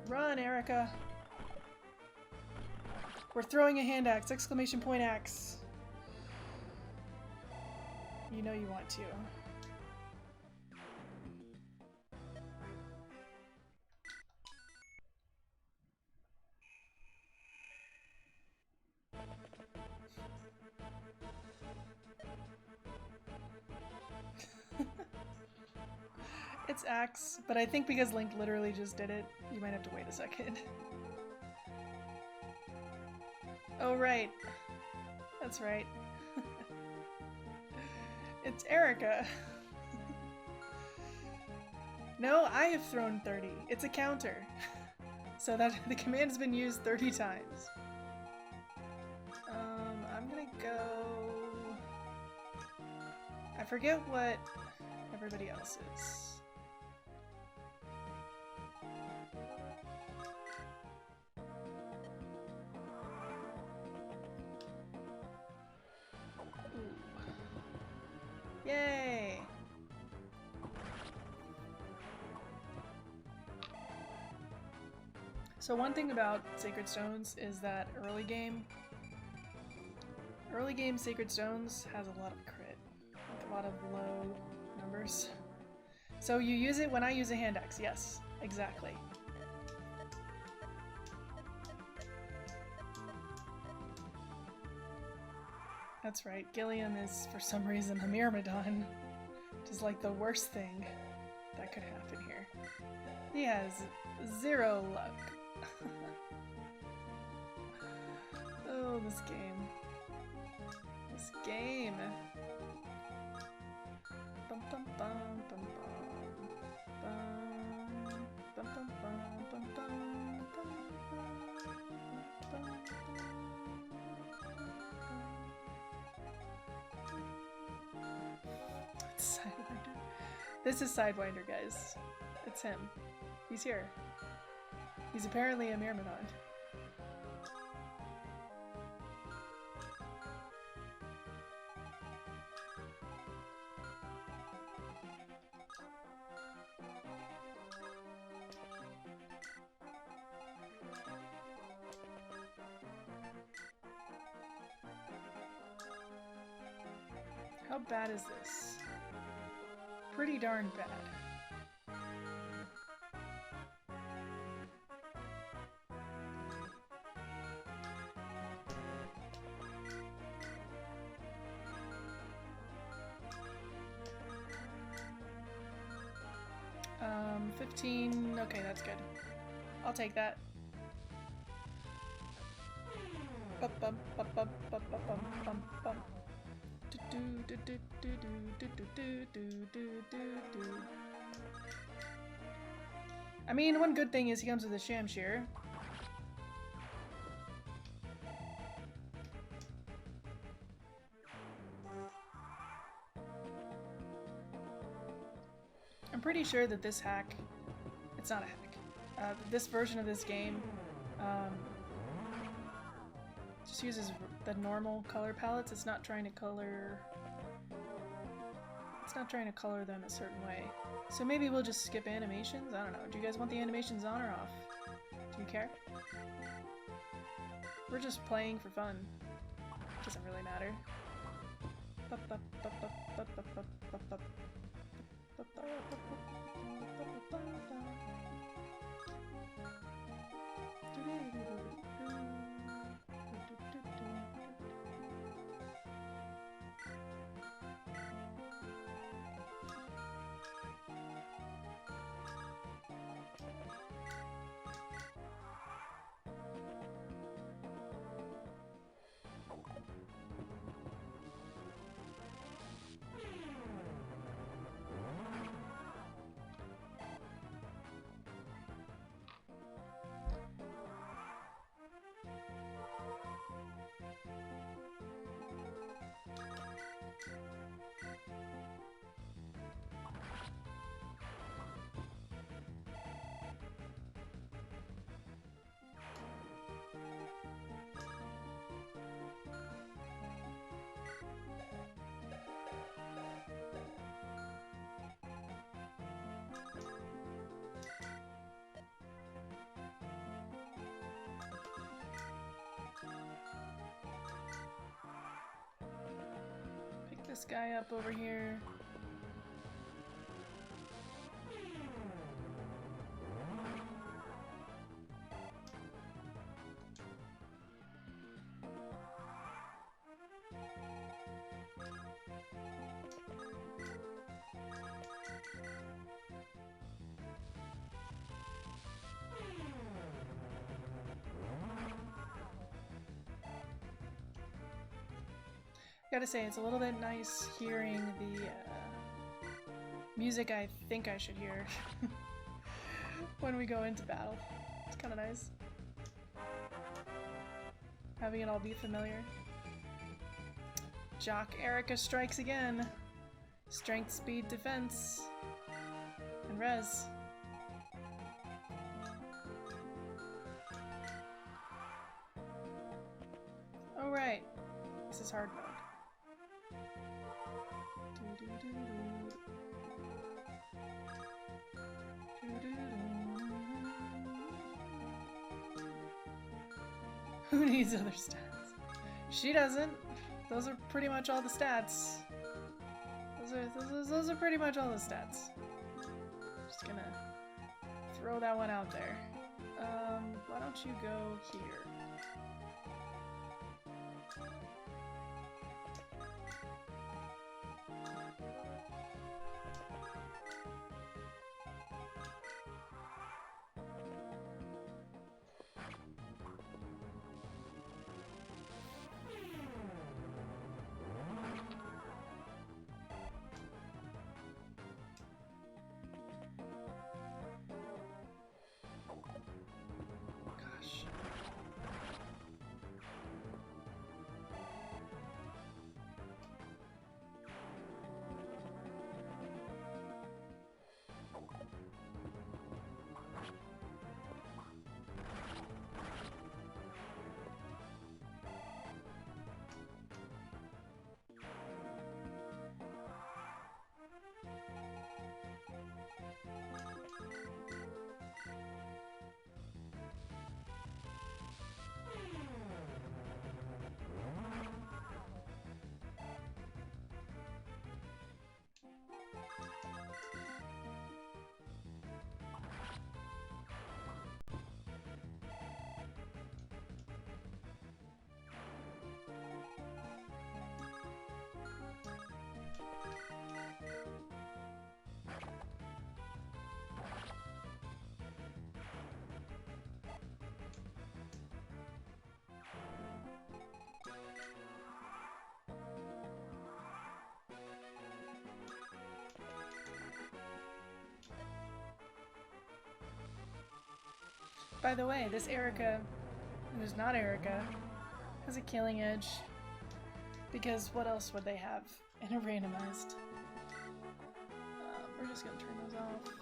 Run, Erica! We're throwing a hand axe! Exclamation point axe! You know you want to. It's axe, but I think because Link literally just did it, you might have to wait a second. Oh, right. That's right. It's Erica. No, I have thrown 30. It's a counter. So that the command has been used 30 times. I'm gonna go... I forget what everybody else is. Yay! So one thing about Sacred Stones is that early game Sacred Stones has a lot of crit, like a lot of low numbers. So you use it when I use a hand axe, yes, exactly. That's right, Gilliam is, for some reason, a Myrmidon, which is like the worst thing that could happen here. He has 0 luck. Oh, this game. This game. Bum bum bum bum bum. Bum bum bum bum bum bum bum bum. This is Sidewinder, guys. It's him. He's here. He's apparently a Myrmidon. How bad is this? Pretty darn bad. 15, okay, that's good. I'll take that. Bum, bum, bum, bum, bum, bum, bum, bum, bum. I mean, one good thing is he comes with a Shamshir. I'm pretty sure that this hack, it's not a hack, this version of this game just uses the normal color palettes. It's not trying to color them a certain way. So maybe we'll just skip animations? I don't know. Do you guys want the animations on or off? Do you care? We're just playing for fun. Doesn't really matter. This guy up over here. Gotta say, it's a little bit nice hearing the music I think I should hear when we go into battle. It's kind of nice. Having it all be familiar. Jock Erica strikes again. Strength, speed, defense, and res. Alright, this is hard mode. Who needs other stats? She doesn't. Those are pretty much all the stats. Those are pretty much all the stats. Just gonna throw that one out there. Why don't you go here? By the way, this Erica, who's not Erica, has a killing edge. Because what else would they have in a randomized? We're just gonna turn those off.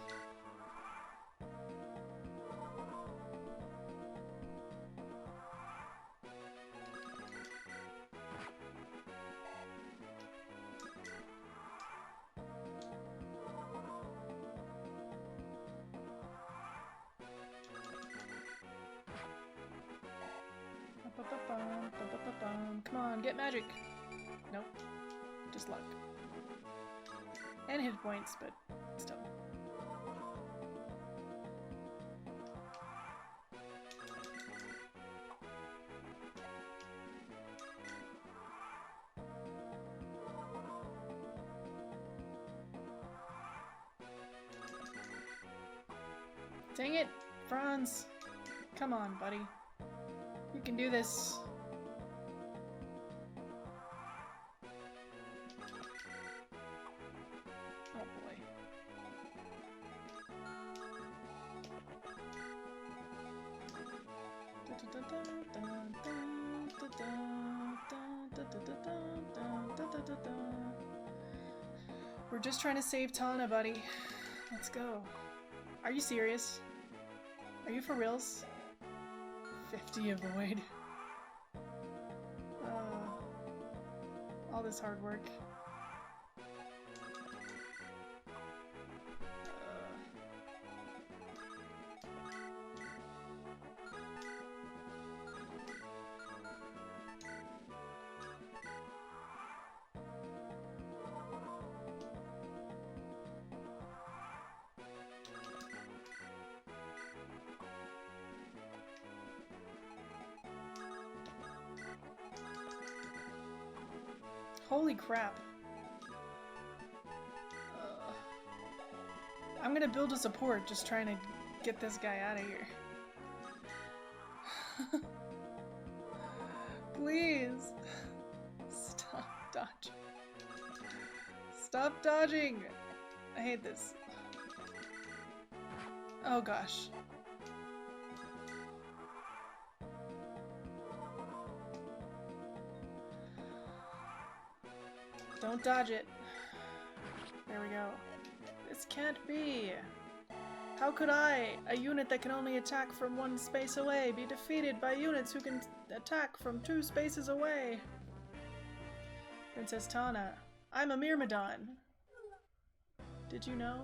Come on, get magic! Nope. Just luck. And hit points, but still. Dang it, Franz! Come on, buddy. You can do this. Oh boy. We're just trying to save Tana, buddy. Let's go. Are you serious? Are you for reals? 50 avoid. All this hard work. Holy crap. I'm gonna build a support just trying to get this guy out of here. Please. Stop dodging. Stop dodging. I hate this. Oh gosh. Don't dodge it. There we go. This can't be. How could I, a unit that can only attack from one space away, be defeated by units who can attack from 2 spaces away? Princess Tana, I'm a Myrmidon. Did you know?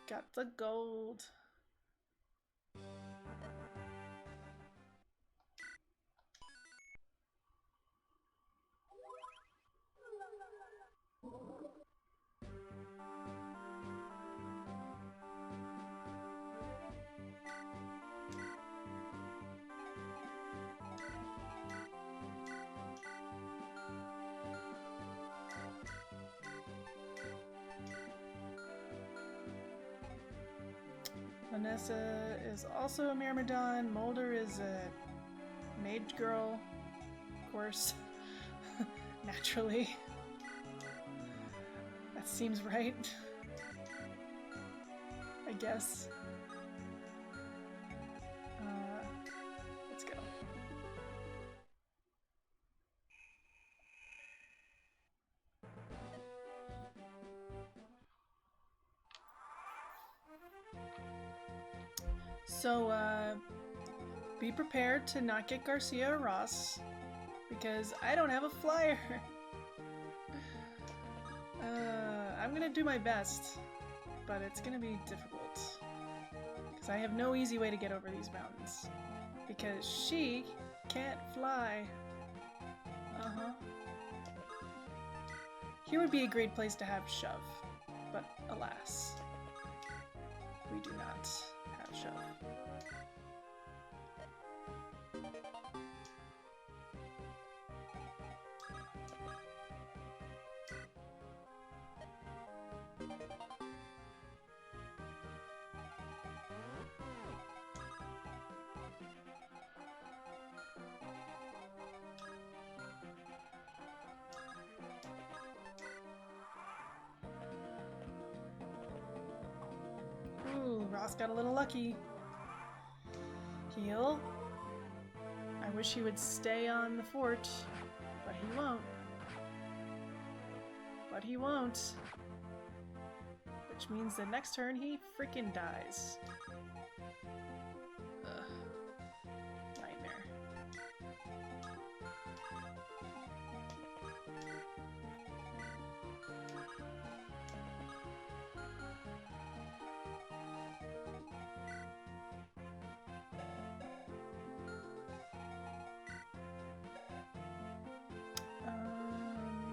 Got the gold. Vanessa is also a Myrmidon. Mulder is a mage girl, of course. Naturally. That seems right. I guess. Let's go. So, be prepared to not get Garcia or Ross, because I don't have a flyer. I'm gonna do my best, but it's gonna be difficult, because I have no easy way to get over these mountains, because she can't fly. Here would be a great place to have Shove, but alas, we do not have Shove. Ooh, Ross got a little lucky. Heal. I wish he would stay on the fort, but he won't. But he won't. Which means the next turn he freaking dies. Ugh. Nightmare.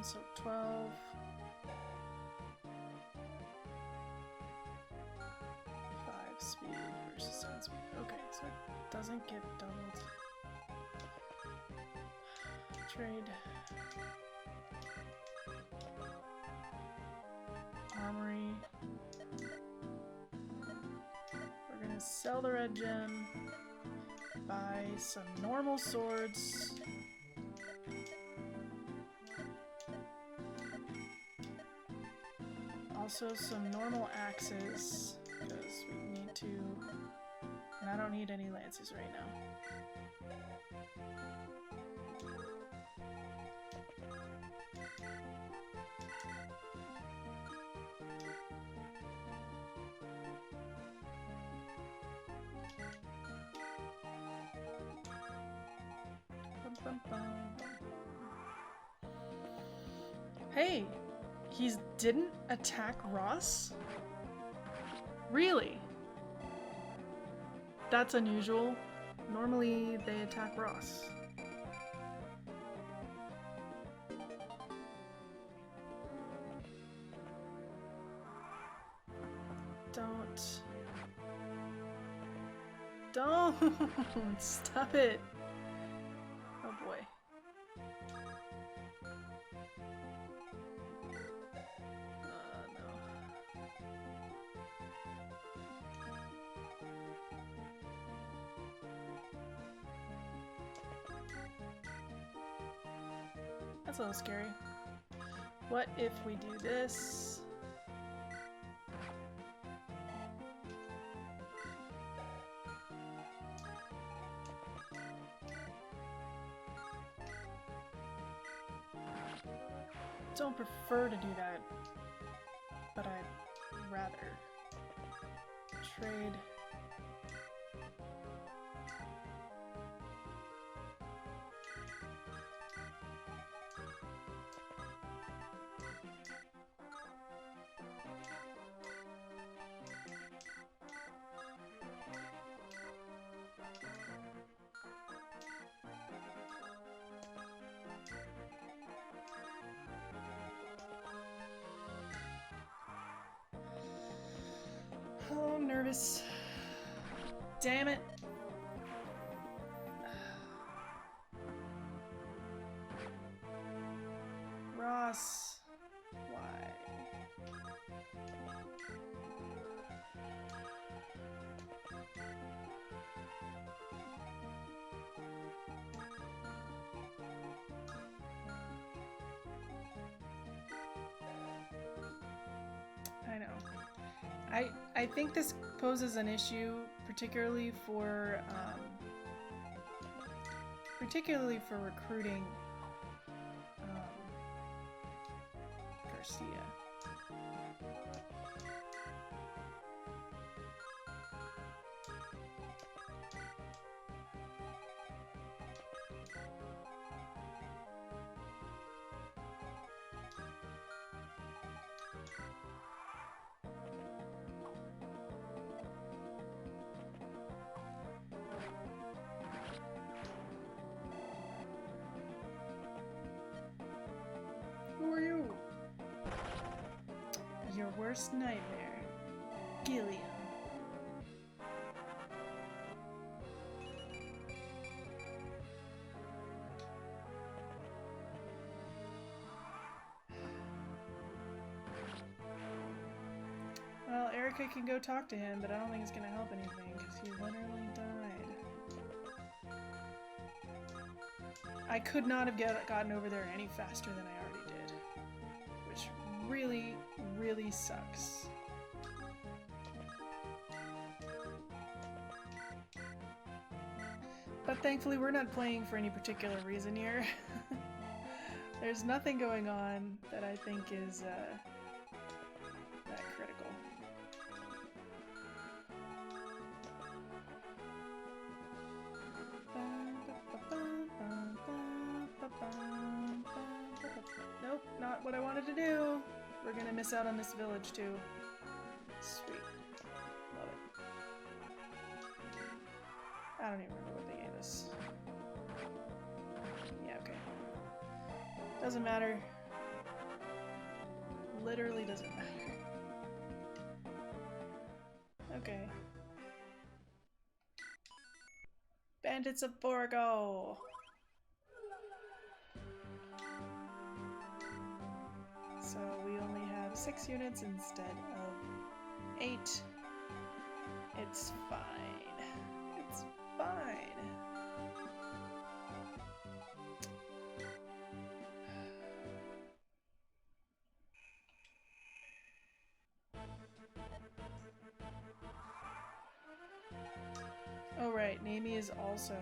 So 12. 5 speed versus 7 speed. Okay, so it doesn't get doubled. Trade. Armory. We're gonna sell the red gem. Buy some normal swords. Also some normal axes, because we need to, and I don't need any lances right now. Bum, bum, bum. Hey! He didn't attack Ross? Really? That's unusual. Normally they attack Ross. Don't! Stop it! Oh boy. That's a little scary. What if we do this? Don't prefer to do that, but I'd rather. Trade. Oh, I'm nervous. Damn it. Ross. Why? I know. I think this poses an issue, particularly for recruiting Garcia. Who are you? Your worst nightmare, Gilliam. Well, Erica can go talk to him, but I don't think it's gonna help anything, because he literally died. I could not have gotten over there any faster than I already did, which really, really sucks. But thankfully we're not playing for any particular reason here. There's nothing going on that I think is that critical. Nope, not what I wanted to do. We're gonna miss out on this village too. Sweet. Love it. I don't even remember what they gave us. Yeah, okay. Doesn't matter. Literally doesn't matter. Okay. Bandits of Borgo! So we only have 6 units instead of 8. It's fine. It's fine. Oh right, Naomi is also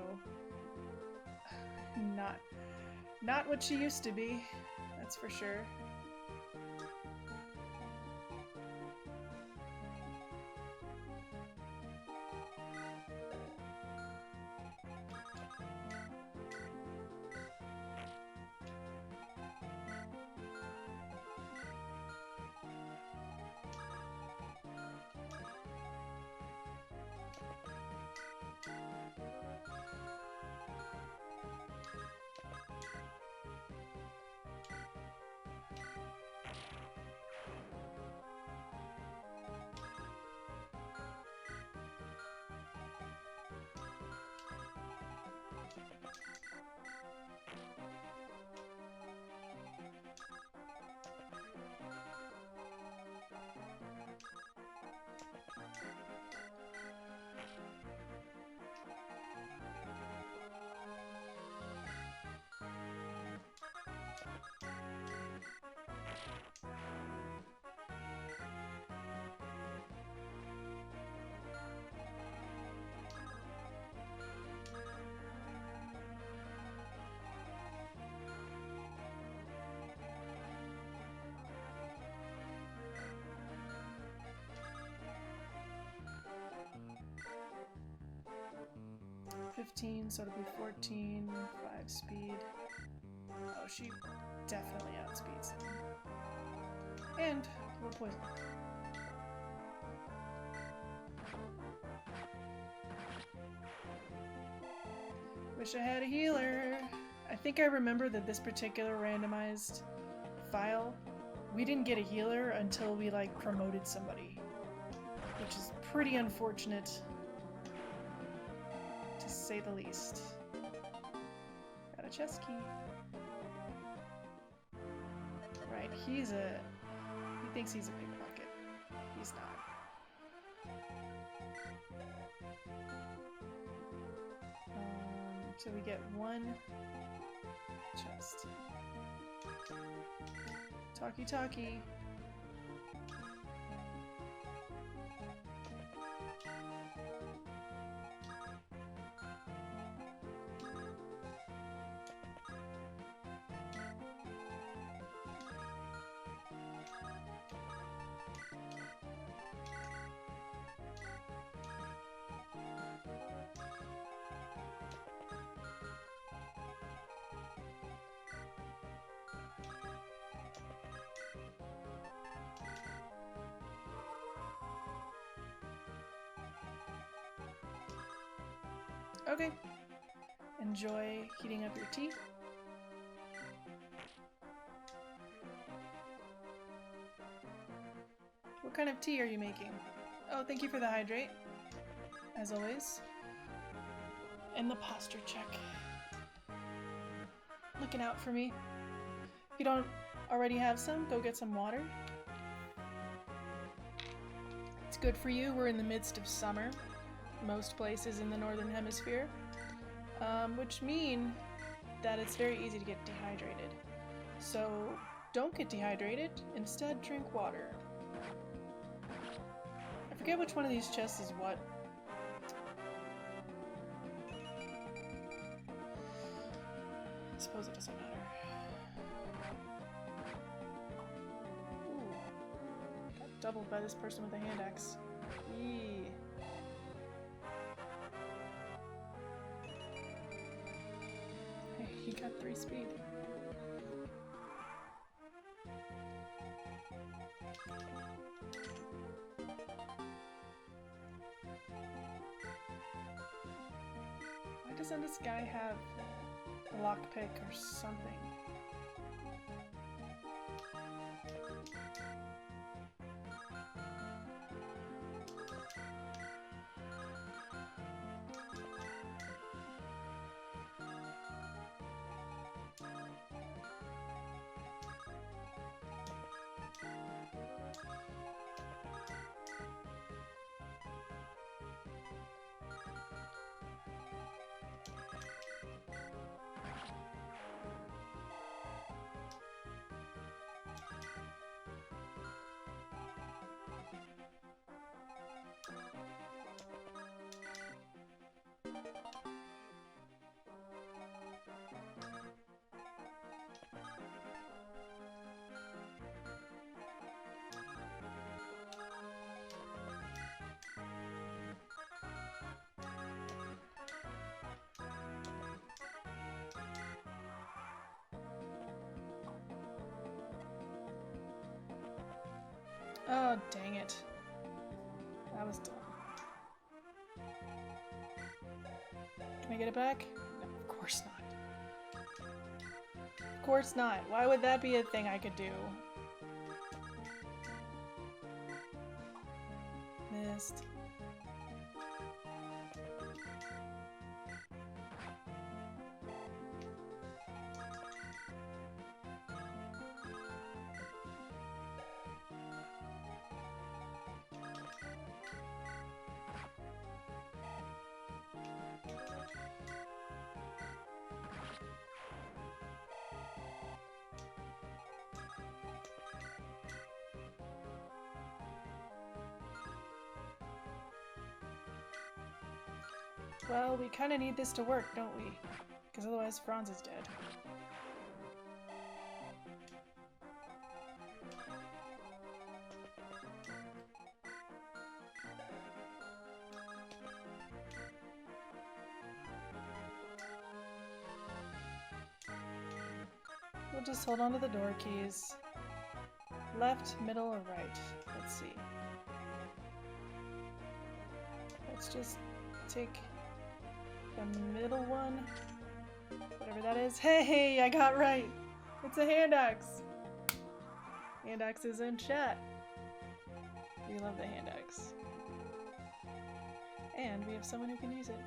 not what she used to be, that's for sure. So it'll be 14, 5 speed. Oh, she definitely outspeeds them. And a little poison. Wish I had a healer. I think I remember that this particular randomized file, we didn't get a healer until we like promoted somebody, which is pretty unfortunate. Say the least. Got a chest key. Right, he thinks he's a pickpocket. He's not. So we get 1 chest. Talkie. Okay. Enjoy heating up your tea. What kind of tea are you making? Oh, thank you for the hydrate, as always. And the posture check. Looking out for me. If you don't already have some, go get some water. It's good for you. We're in the midst of summer. Most places in the northern hemisphere, which mean that it's very easy to get dehydrated. So don't get dehydrated, instead drink water. I forget which one of these chests is what. by this person with a hand axe. Yee. Hey, he got 3 speed. Why doesn't this guy have a lockpick or something? Oh, dang it. That was dumb. Can I get it back? No, of course not. Of course not. Why would that be a thing I could do? Missed. Well, we kind of need this to work, don't we? Because otherwise Franz is dead. We'll just hold on to the door keys. Left, middle, or right? Let's see. Let's just take the middle one. Whatever that is. Hey, I got right! It's a hand axe! Hand axe is in chat. We love the hand axe. And we have someone who can use it.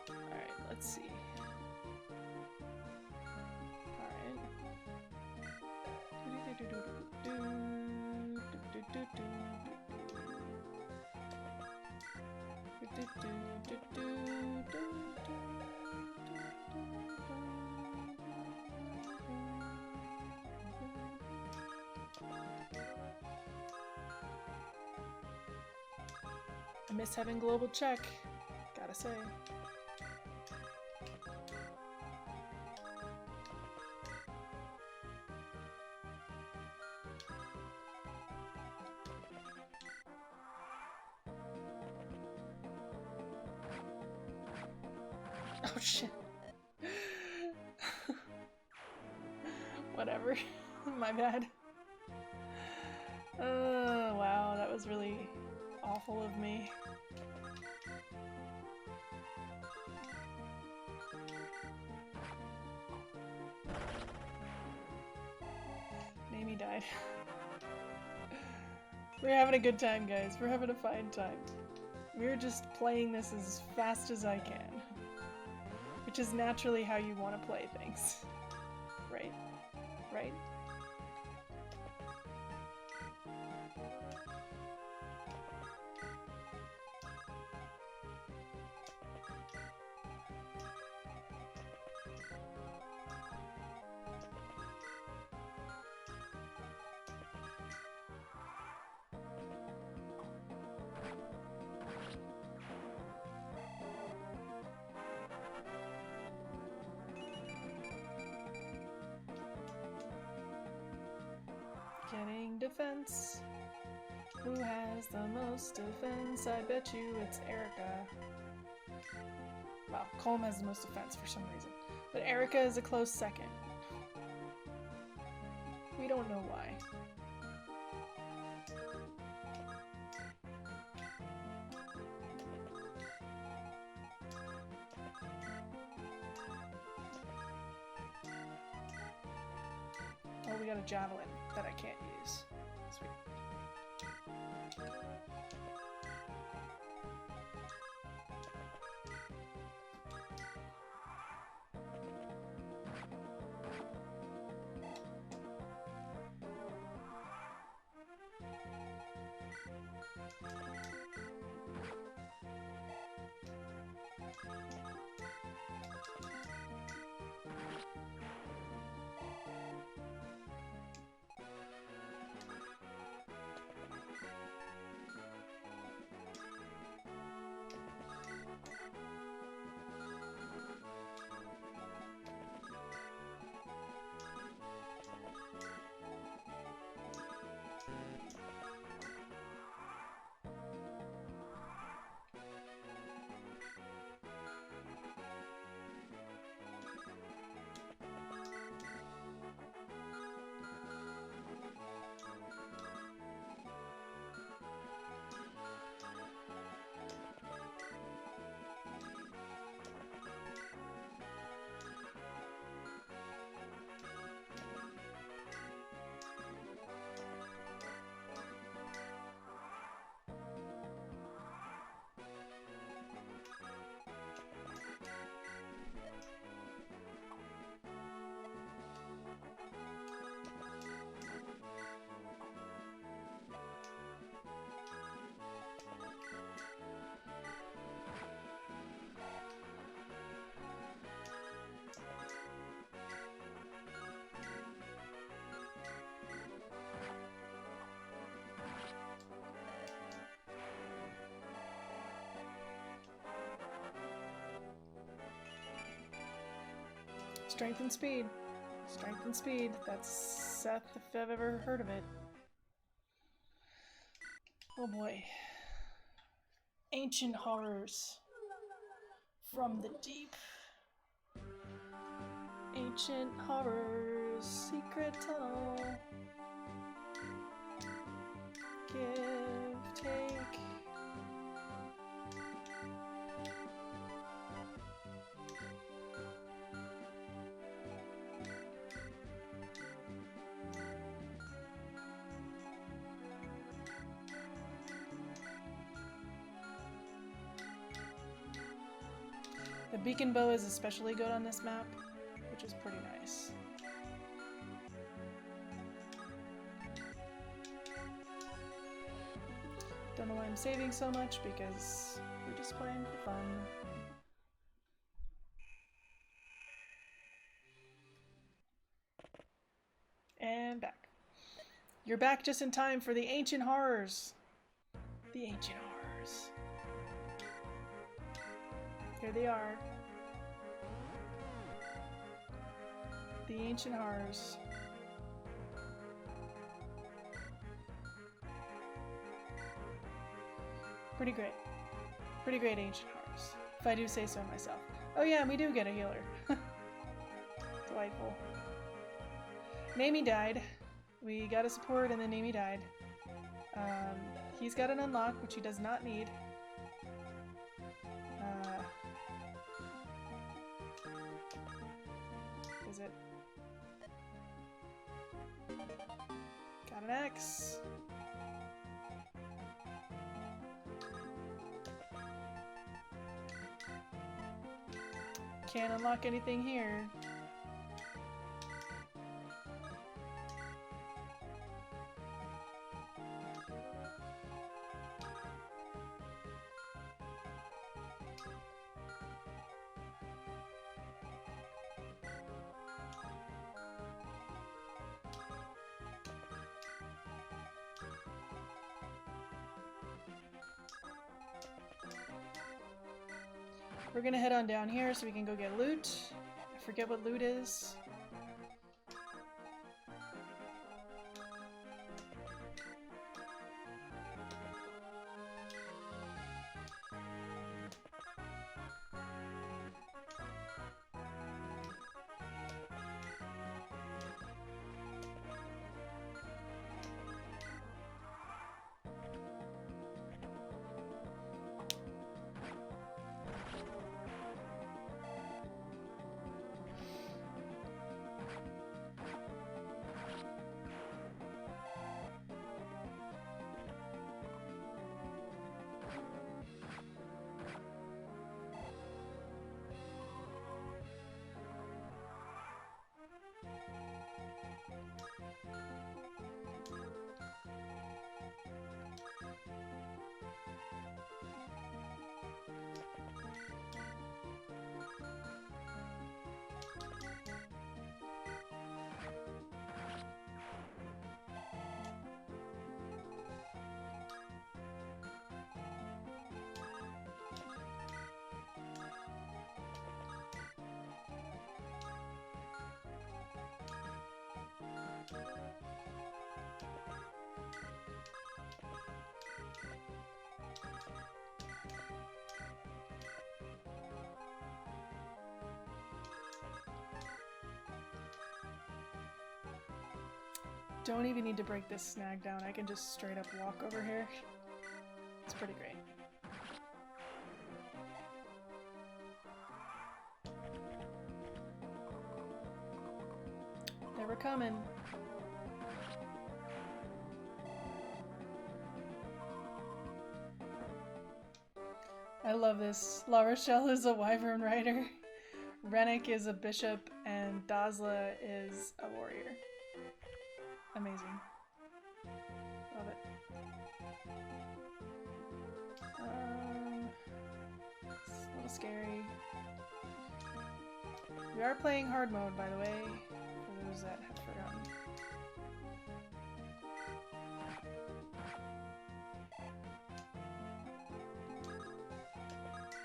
Alright, let's see. I miss having global check, gotta say. Oh shit. Whatever. My bad. Wow, that was really awful of me. Amy died. We're having a good time, guys. We're having a fine time. We're just playing this as fast as I can. Which is naturally how you want to play things. Right? Right? Getting defense. Who has the most defense? I bet you it's Erica. Well, Colm has the most defense for some reason. But Erica is a close second. We don't know why. Oh, we got a javelin that I can't use. Sweet. Strength and speed. Strength and speed. That's Seth if I've ever heard of it. Oh boy. Ancient horrors. From the deep. Ancient horrors. Secret tunnel. Give, take. The beacon bow is especially good on this map, which is pretty nice. Don't know why I'm saving so much, because we're just playing for fun. And back. You're back just in time for the ancient horrors. The ancient horrors. Here they are. The ancient horrors. Pretty great. Pretty great ancient horrors, if I do say so myself. Oh yeah, we do get a healer. Delightful. Namie died. We got a support and then Namie died. He's got an unlock, which he does not need. Is it? Got an X. Can't unlock anything here. We're gonna head on down here so we can go get loot. I forget what loot is. don't even need to break this snag down. I can just straight up walk over here. It's pretty great. They were coming. I love this. La Rochelle is a wyvern rider. Rennick is a bishop, and Dazla is a warrior. Amazing. Love it. It's a little scary. We are playing hard mode, by the way, for those that have forgotten.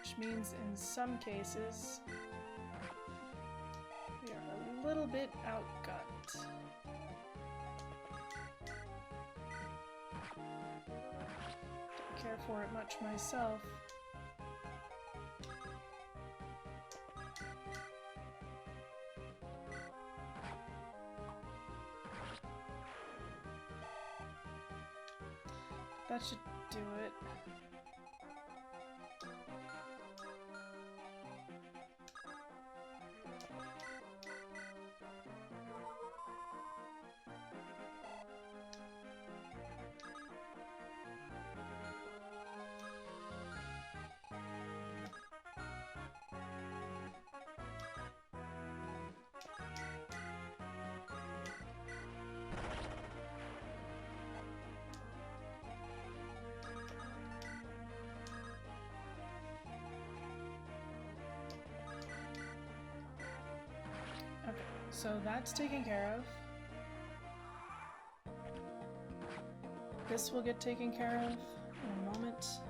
Which means in some cases we are a little bit outgunned. Don't care for it much myself. That should do it. Okay, so that's taken care of. This will get taken care of in a moment.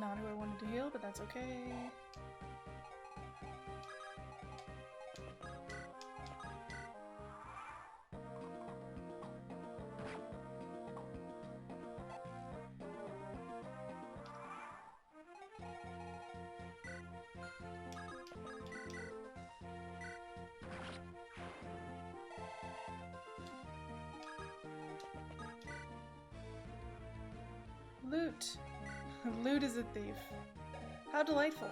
Not who I wanted to heal, but that's okay. Loot! Loot is a thief. How delightful.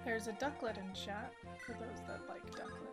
There's a ducklet in chat for those that like ducklet.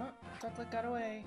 Oh, ducklet got away.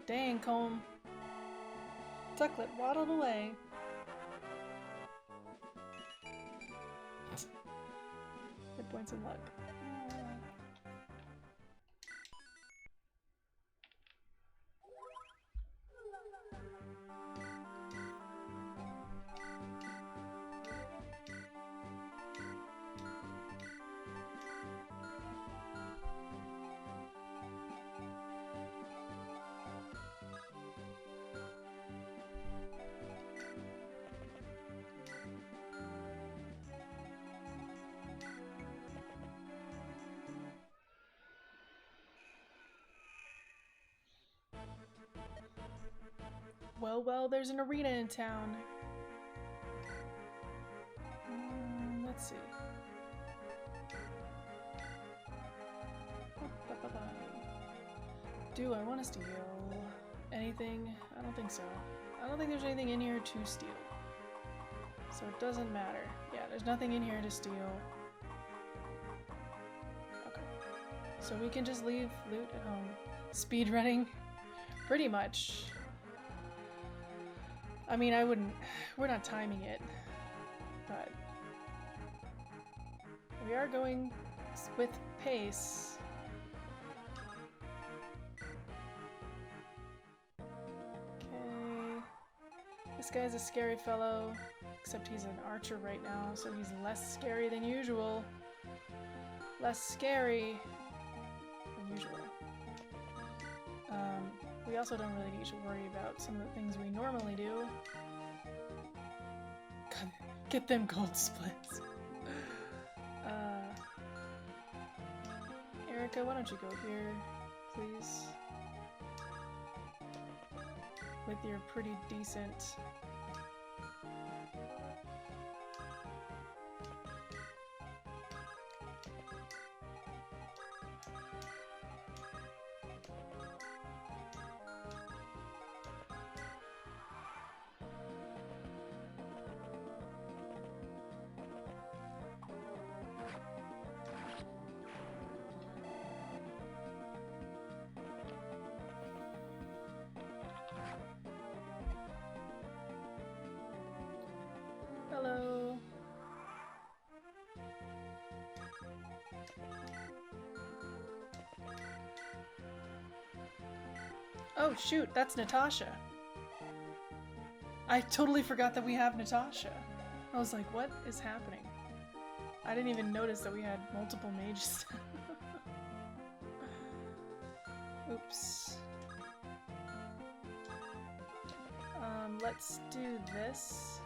Dang, Comb. Ducklet waddled away. Hit points and luck. Well, well, there's an arena in town. Let's see. Do I want to steal anything? I don't think so. I don't think there's anything in here to steal. So it doesn't matter. Yeah, there's nothing in here to steal. Okay. So we can just leave loot at home. Speedrunning? Pretty much. I mean, I wouldn't... We're not timing it. But... we are going with pace. This guy's a scary fellow, except he's an archer right now, so he's less scary than usual. Less scary than usual. We also don't really need to worry about some of the things we normally do. Get them gold splits. Erica, why don't you go here, please? With your pretty decent... Hello. Oh shoot, that's Natasha. I totally forgot that we have Natasha. I was like, what is happening? I didn't even notice that we had multiple mages. Oops. Let's do this.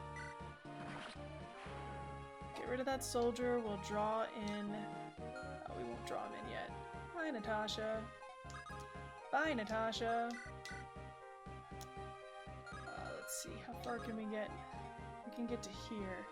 Get rid of that soldier, we'll draw in... Oh, we won't draw him in yet. Bye, Natasha. Bye, Natasha. Let's see, how far can we get? We can get to here.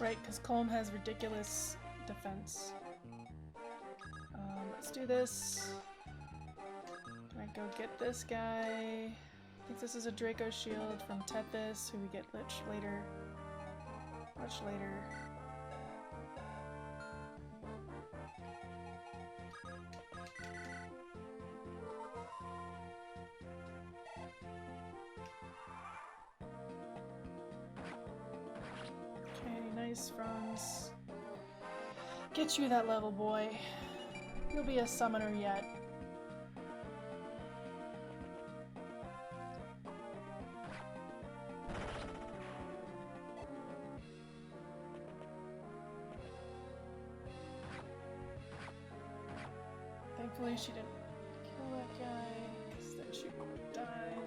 Right, because Colm has ridiculous defense. Let's do this. Can I go get this guy? I think this is a Draco shield from Tethys, who we get much later. Much later. Nice, Franz. Get you that level, boy. You'll be a summoner yet. Thankfully she didn't kill that guy, because then she would have died.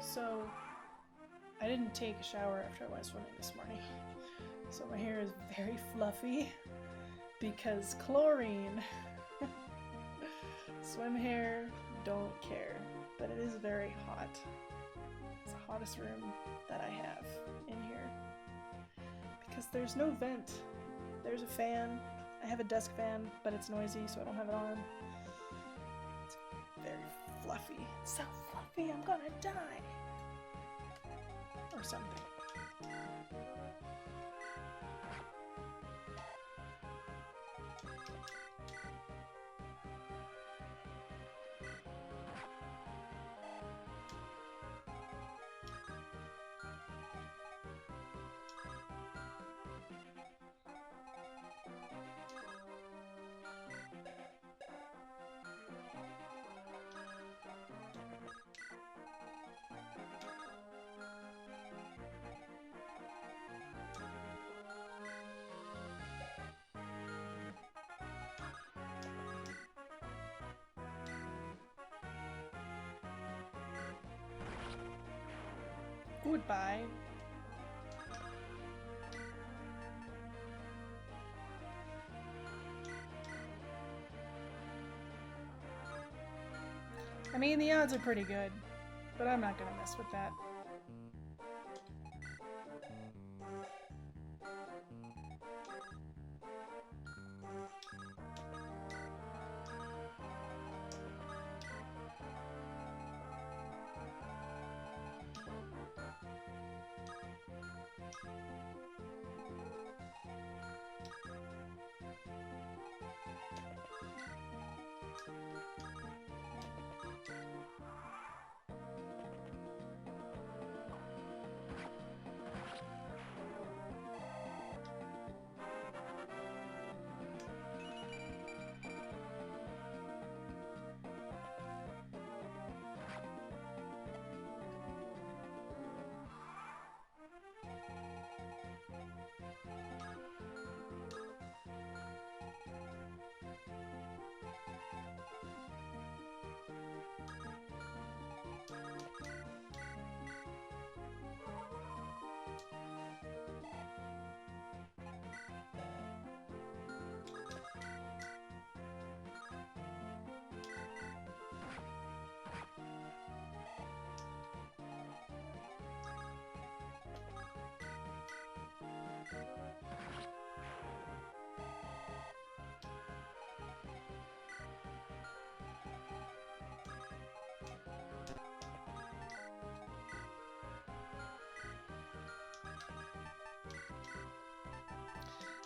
So... I didn't take a shower after I went swimming this morning, so my hair is very fluffy because chlorine. Swim hair, don't care, but it is very hot. It's the hottest room that I have in here because there's no vent. There's a fan. I have a desk fan, but it's noisy, so I don't have it on. It's very fluffy. So fluffy, I'm gonna die. Or something. Goodbye. I mean, the odds are pretty good, but I'm not gonna mess with that.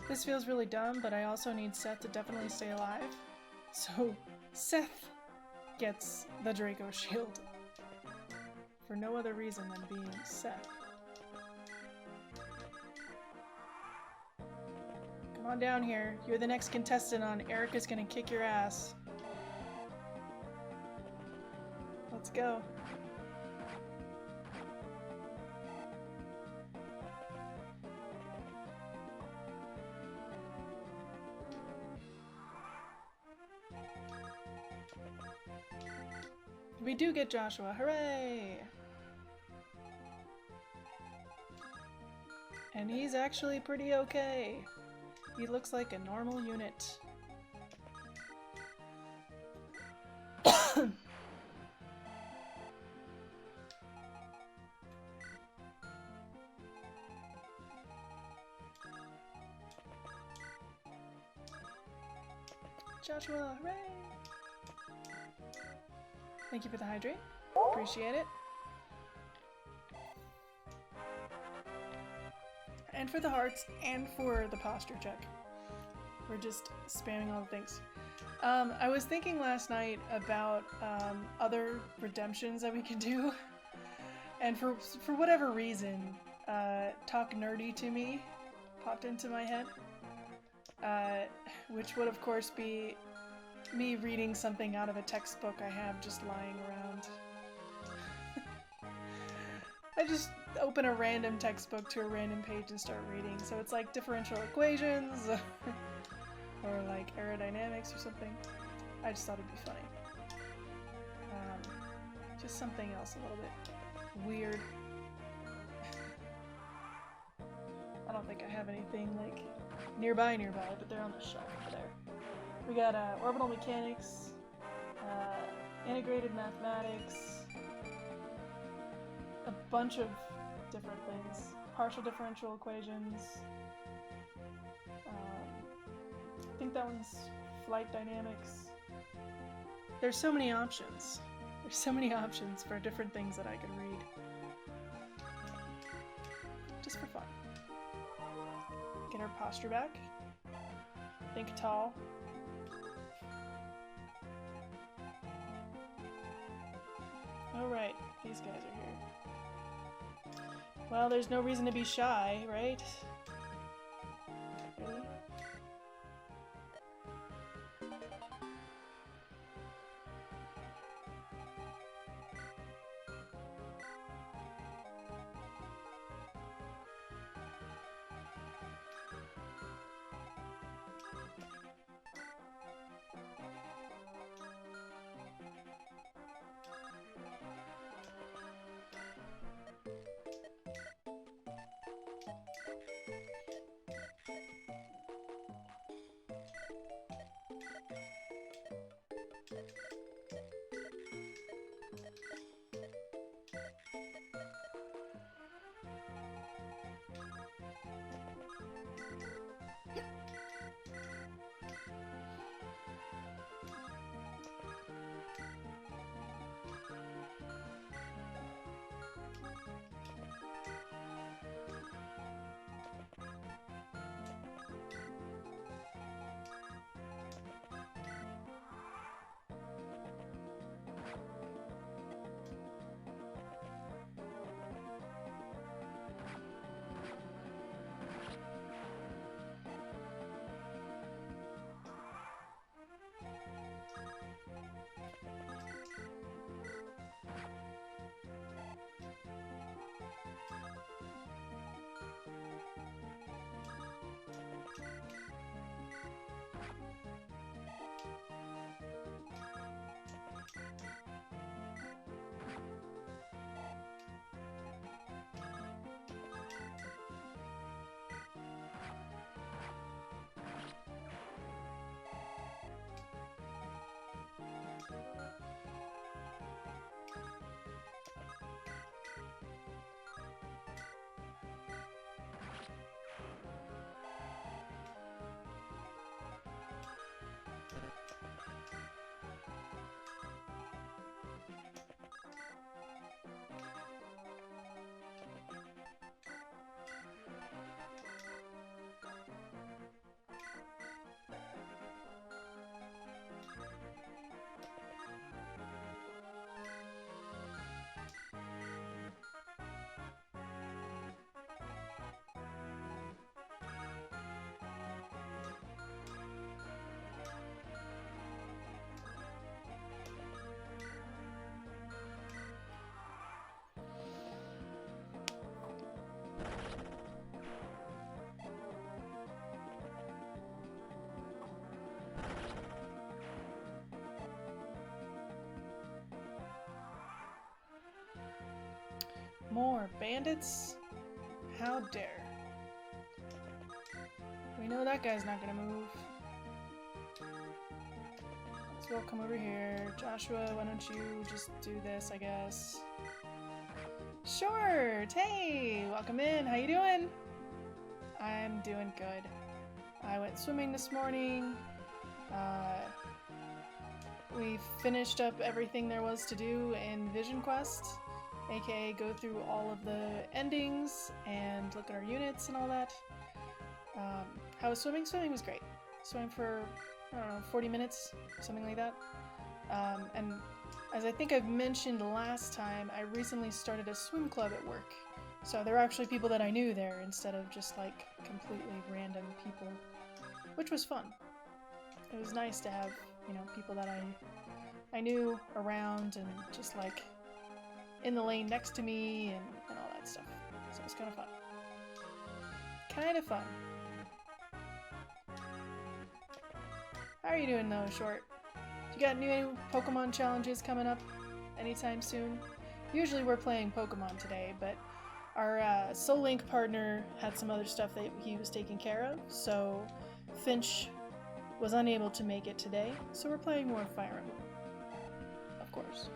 This feels really dumb, but I also need Seth to definitely stay alive. So, Seth gets the Draco shield. For no other reason than being Seth. Come on down here. You're the next contestant on Erica's Gonna Kick Your Ass. Let's go. We do get Joshua, hooray! And he's actually pretty okay. He looks like a normal unit. Joshua, hooray! Thank you for the hydrate. Appreciate it. And for the hearts, and for the posture check. We're just spamming all the things. I was thinking last night about other redemptions that we can do. And for whatever reason, Talk Nerdy to Me popped into my head. Which would of course be me reading something out of a textbook I have just lying around. I just open a random textbook to a random page and start reading. So it's like differential equations or like aerodynamics or something. I just thought it'd be funny. Just something else a little bit weird. I don't think I have anything like nearby, but they're on the shelf over there. We got orbital mechanics, integrated mathematics, a bunch of different things. Partial differential equations. I think that one's flight dynamics. There's so many options. There's so many options for different things that I can read. Just for fun. Get our posture back. Think tall. Alright, these guys are here. Well, there's no reason to be shy, right? Really? More bandits? How dare. We know that guy's not gonna move. So we'll come over here. Joshua, why don't you just do this, I guess? Sure! Hey! Welcome in! How you doing? I'm doing good. I went swimming this morning. We finished up everything there was to do in Vision Quest, aka go through all of the endings and look at our units and all that. How was swimming? Swimming was great. Swam for, I don't know, 40 minutes, something like that. And as I think I've mentioned last time, I recently started a swim club at work. So there were actually people that I knew there instead of just like completely random people, which was fun. It was nice to have, you know, people that I knew around and just like in the lane next to me and all that stuff. So it was kind of fun. Kind of fun. How are you doing though, Short? You got new Pokemon challenges coming up anytime soon? Usually we're playing Pokemon today, but our Soul Link partner had some other stuff that he was taking care of, so Finch was unable to make it today, so we're playing more Fire Emblem. Of course.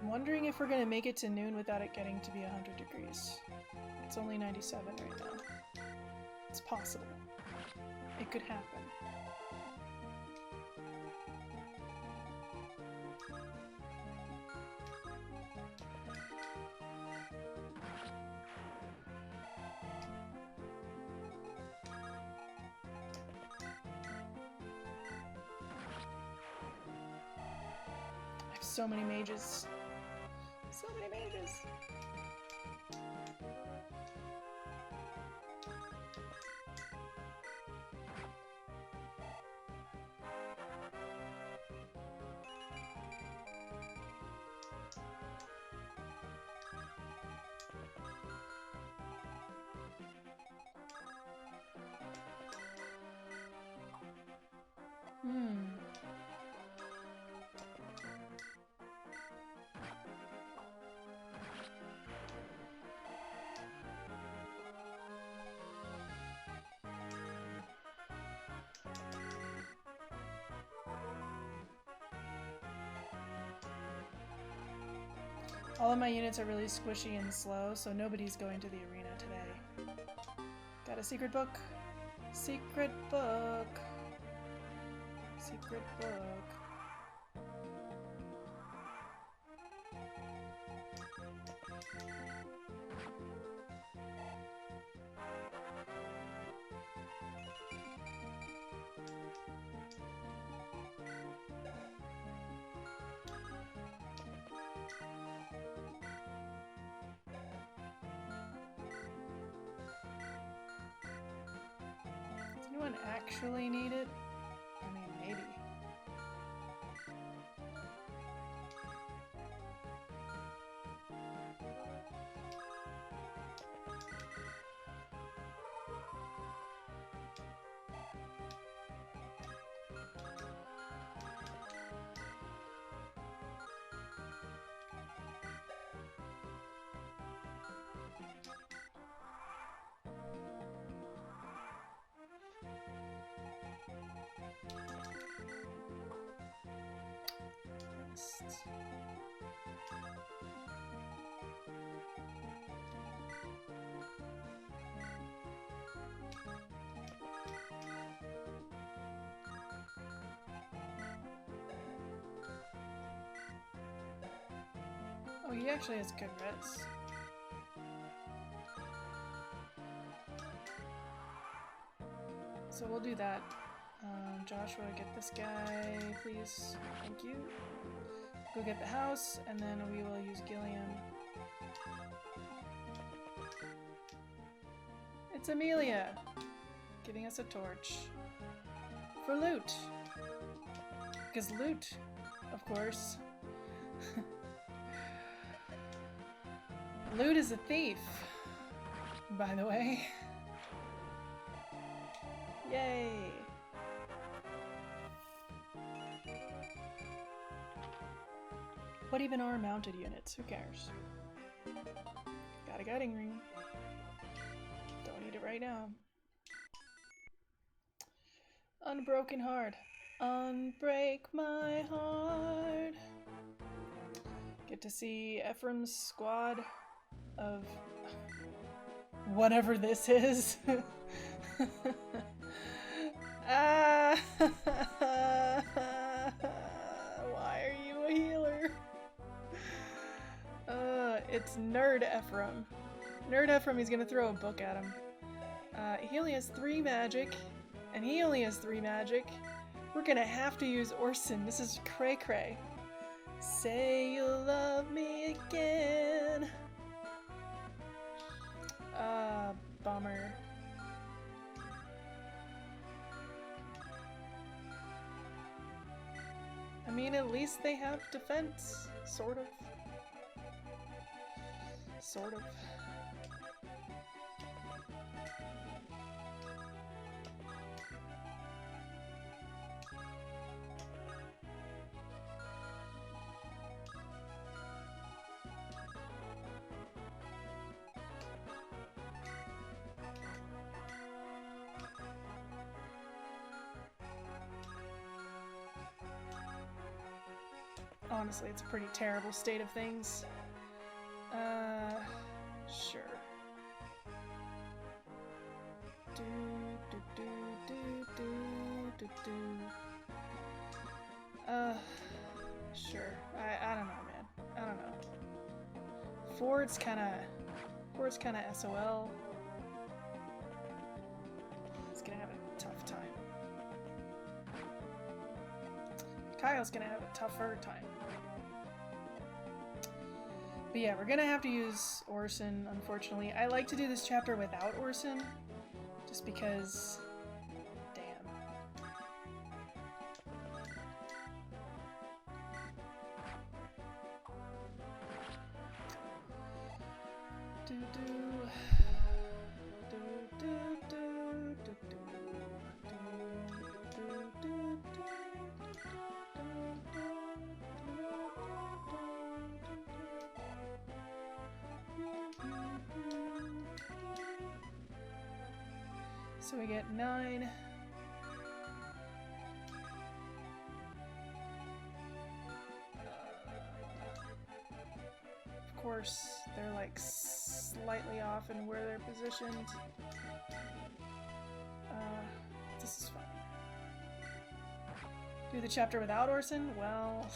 I'm wondering if we're gonna make it to noon without it getting to be 100 degrees. It's only 97 right now. It's possible. It could happen. I have so many mages. So many mages. All of my units are really squishy and slow, so nobody's going to the arena today. Got a secret book? Secret book! Secret book. Does anyone actually need it? I mean, maybe. Oh, he actually has good res. So we'll do that. Joshua, get this guy, please. Thank you. Go get the house, and then we will use Gilliam. It's Amelia! Giving us a torch. For loot! Because loot, of course. Loot is a thief, by the way. Yay! What even are mounted units? Who cares? Got a guiding ring. Don't need it right now. Unbroken heart. Unbreak my heart. Get to see Ephraim's squad of whatever this is. Why are you a healer? It's Nerd Ephraim. Nerd Ephraim, he's gonna throw a book at him. He only has 3 magic, and he only has 3 magic. We're gonna have to use Orson. This is cray cray. Say you love me again. Bummer. I mean, at least they have defense. Sort of. Sort of. Honestly, it's a pretty terrible state of things. Sure. Sure. I don't know, man. I don't know. Ford's kinda SOL. He's gonna have a tough time. Kyle's gonna have a tougher time. But yeah, we're gonna have to use Orson, unfortunately. I like to do this chapter without Orson, just because... Damn. So we get 9. Of course, they're like slightly off in where they're positioned. This is fun. Do the chapter without Orson? Well,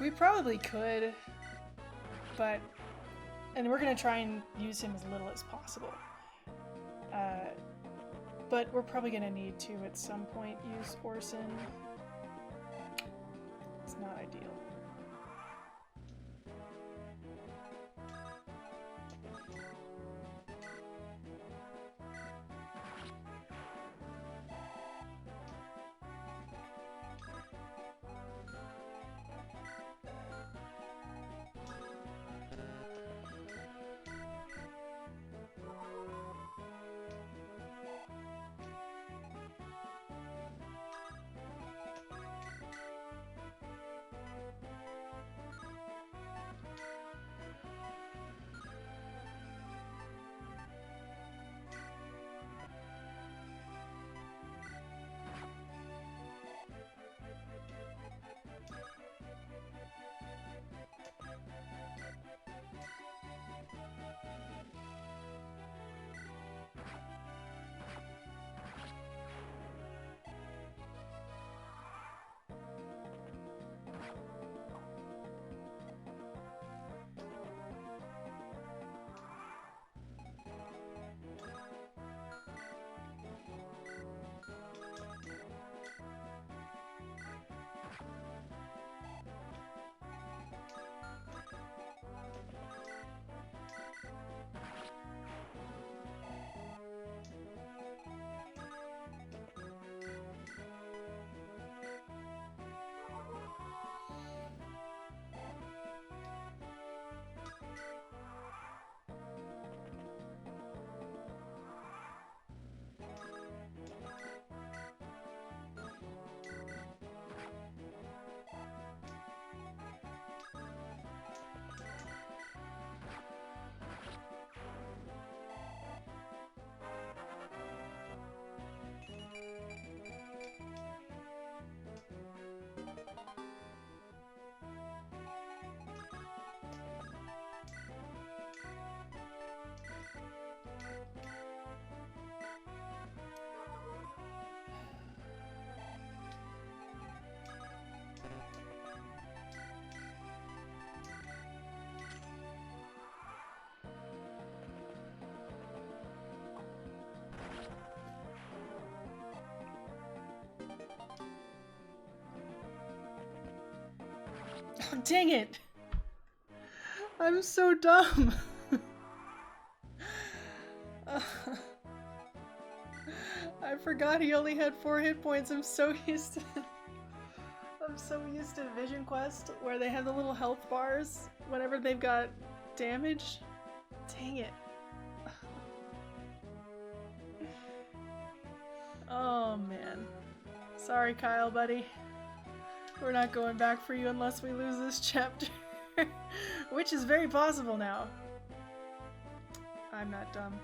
we probably could, but, and we're gonna try and use him as little as possible. But we're probably gonna need to at some point use Orson. It's not ideal. dang it! I'm so dumb! I forgot he only had 4 hit points. I'm so used to Vision Quest where they have the little health bars whenever they've got damage. Dang it. Oh man. Sorry, Kyle, buddy. We're not going back for you unless we lose this chapter. Which is very possible now. I'm not dumb.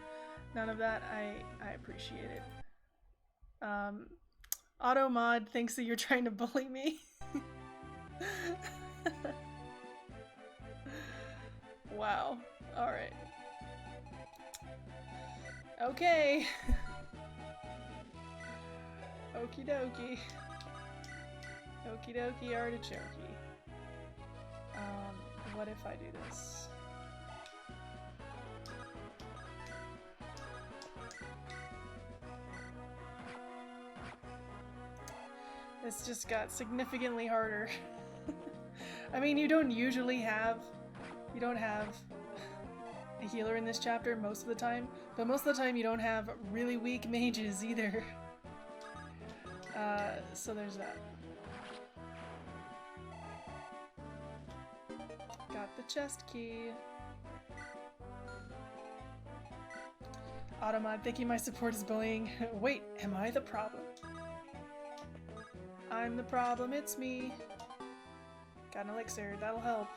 None of that. I appreciate it. Automod thinks that you're trying to bully me. Wow. Alright. Okay. Okie dokie. Okie dokie artichoke. What if I do this? This just got significantly harder. I mean, you don't have a healer in this chapter most of the time, but most of the time you don't have really weak mages either. So there's that. Got the chest key. Automod thinking my support is bullying. Wait, am I the problem? I'm the problem, it's me. Got an elixir, that'll help.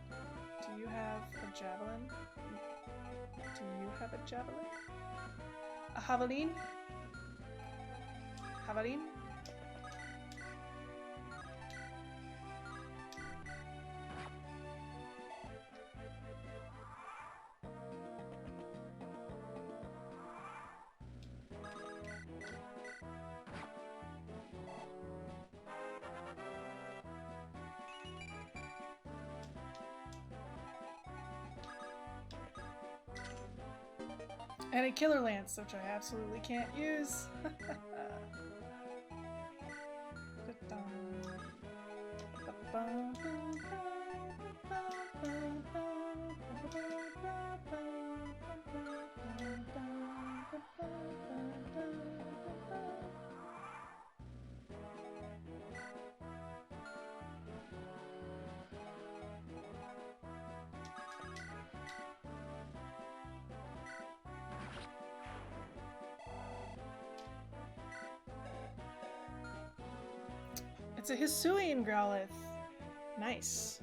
Do you have a javelin? Do you have a javelin? A javelin? Javelin? And a killer lance, which I absolutely can't use. It's a Hisuian Growlithe. Nice.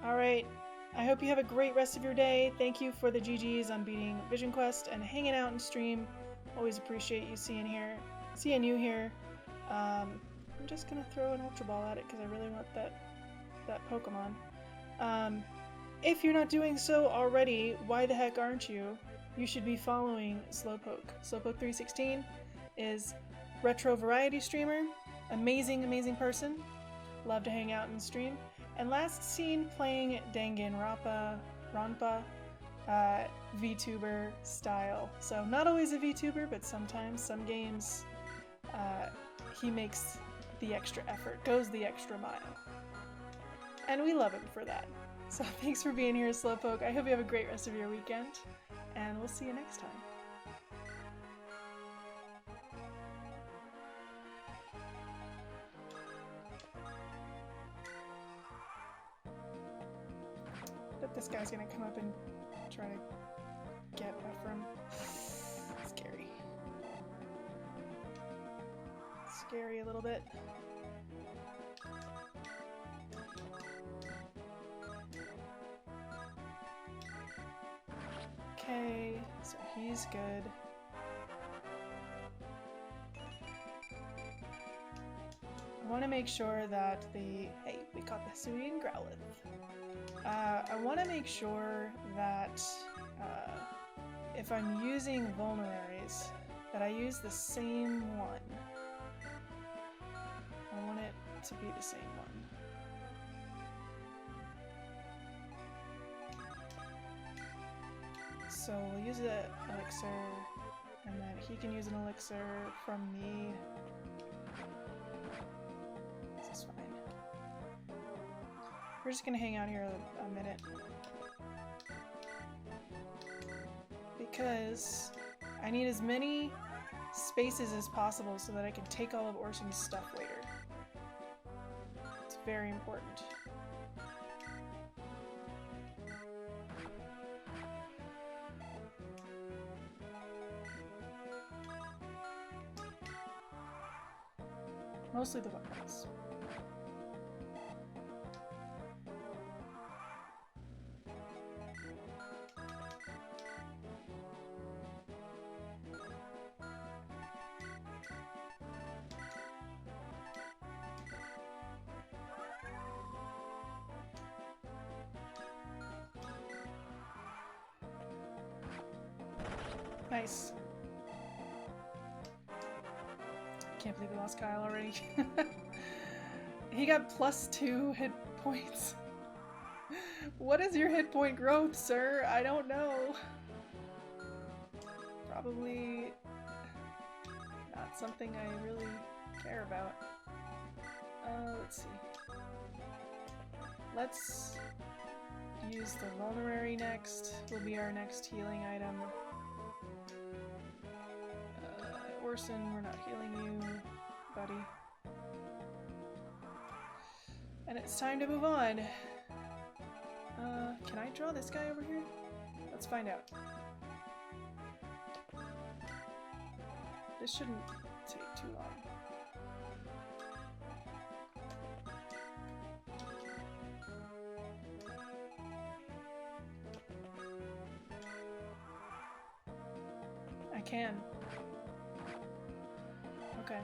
Alright, I hope you have a great rest of your day. Thank you for the GGs on beating Vision Quest and hanging out and stream. Always appreciate you seeing you here. I'm just gonna throw an Ultra Ball at it because I really want that Pokemon. If you're not doing so already, why the heck aren't you? You should be following Slowpoke. Slowpoke316 is retro variety streamer, amazing person, love to hang out and stream, and last seen playing Danganronpa, VTuber style. So not always a VTuber, but sometimes, some games, he makes the extra effort, goes the extra mile. And we love him for that. So thanks for being here, Slowpoke. I hope you have a great rest of your weekend, and we'll see you next time. But this guy's gonna come up and try to get Ephraim. Scary. Scary a little bit. Okay, so he's good. I want to make sure that hey, we caught the Hisuian Growlithe. I want to make sure that if I'm using Vulneraries, that I use the same one. I want it to be the same one. So we'll use an elixir, and then he can use an elixir from me. This is fine. We're just gonna hang out here a minute. Because I need as many spaces as possible so that I can take all of Orson's stuff later. It's very important. Mostly the weapons. Nice. Can't believe we lost Kyle already. He got +2 hit points. What is your hit point growth, sir? I don't know. Probably not something I really care about. Let's see. Let's use the Vulnerary next. Will be our next healing item. Orson, we're not healing you, buddy. And it's time to move on. Can I draw this guy over here? Let's find out. This shouldn't take too long. I can. Okay.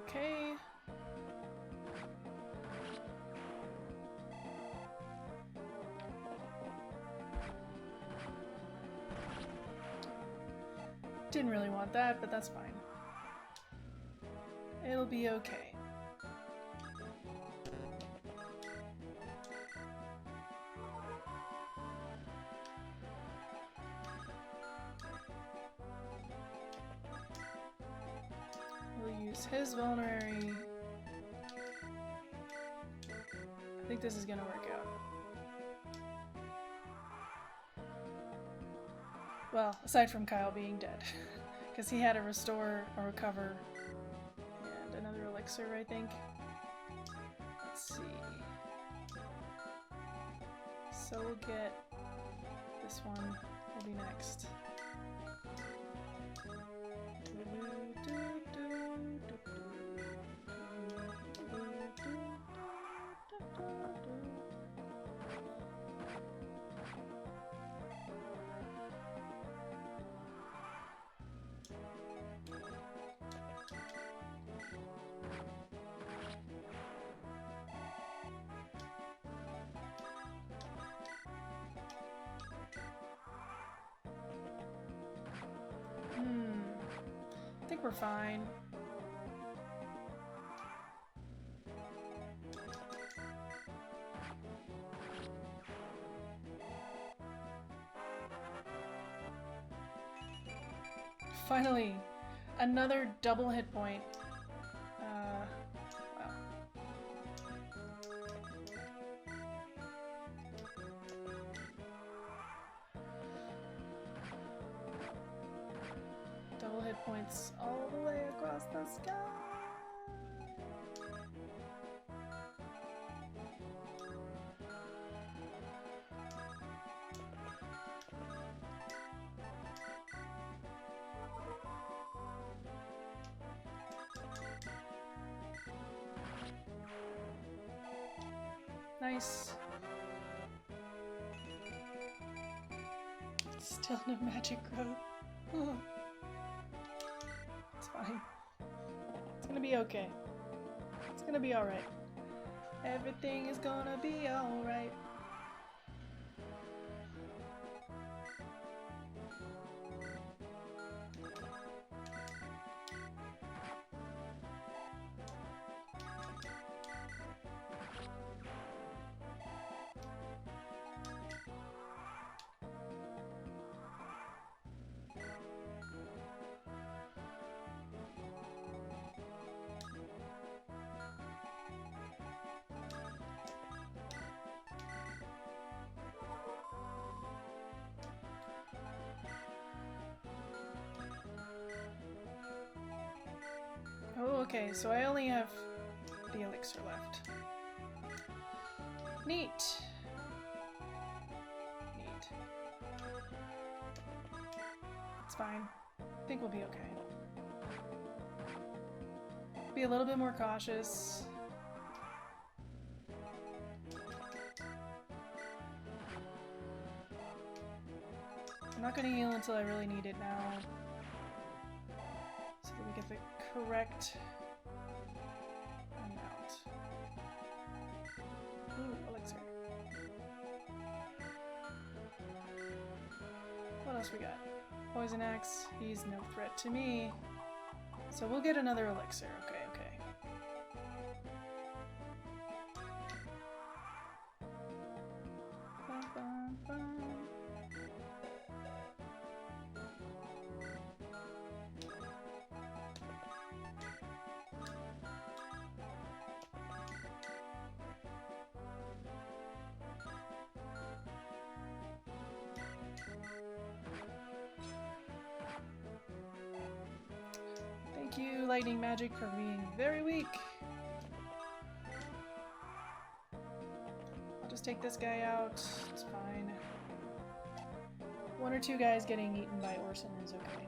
Okay. Didn't really want that, but that's fine. It'll be okay. We'll use his Vulnerary. I think this is gonna work out. Well, aside from Kyle being dead. Because he had a restore, a recover, and another elixir, I think. Let's see. So we'll get this one. Will be next. I think we're fine. finally! Another double hit point. Wow. Double hit points all the way across the sky. Nice. Still no magic growth. It's fine. It's gonna be okay. It's gonna be alright. Everything is gonna be alright. Oh, okay, so I only have the elixir left. Neat. Neat. It's fine. I think we'll be okay. Be a little bit more cautious. I'm not gonna heal until I really need it now. So that we get the correct amount. Ooh, elixir. What else we got? Poison Axe, he's no threat to me. So we'll get another elixir, okay, okay. Bum, bum, bum. Thank you, Lightning Magic, for being very weak. I'll just take this guy out. It's fine. One or two guys getting eaten by Orson is okay.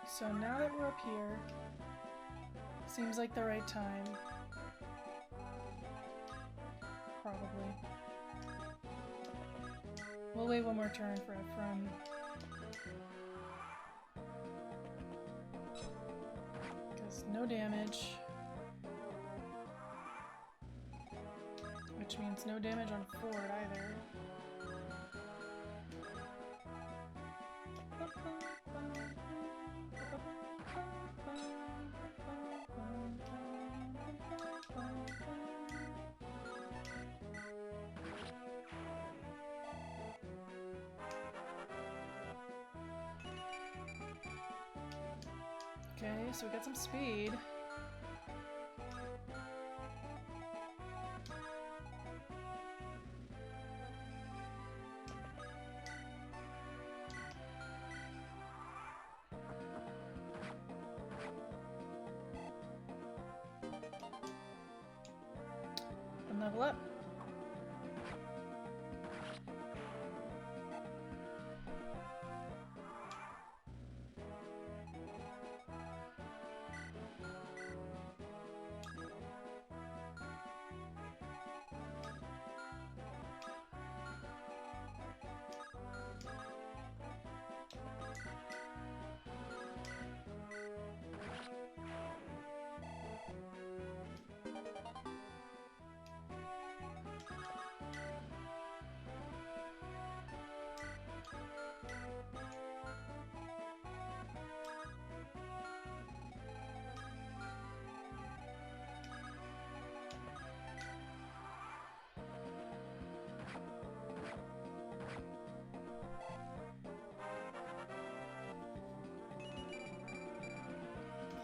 So now that we're up here, seems like the right time. Probably. We'll wait one more turn for Ephraim. Because no damage. Which means no damage on Ford either. Okay, so we got some speed. And level up.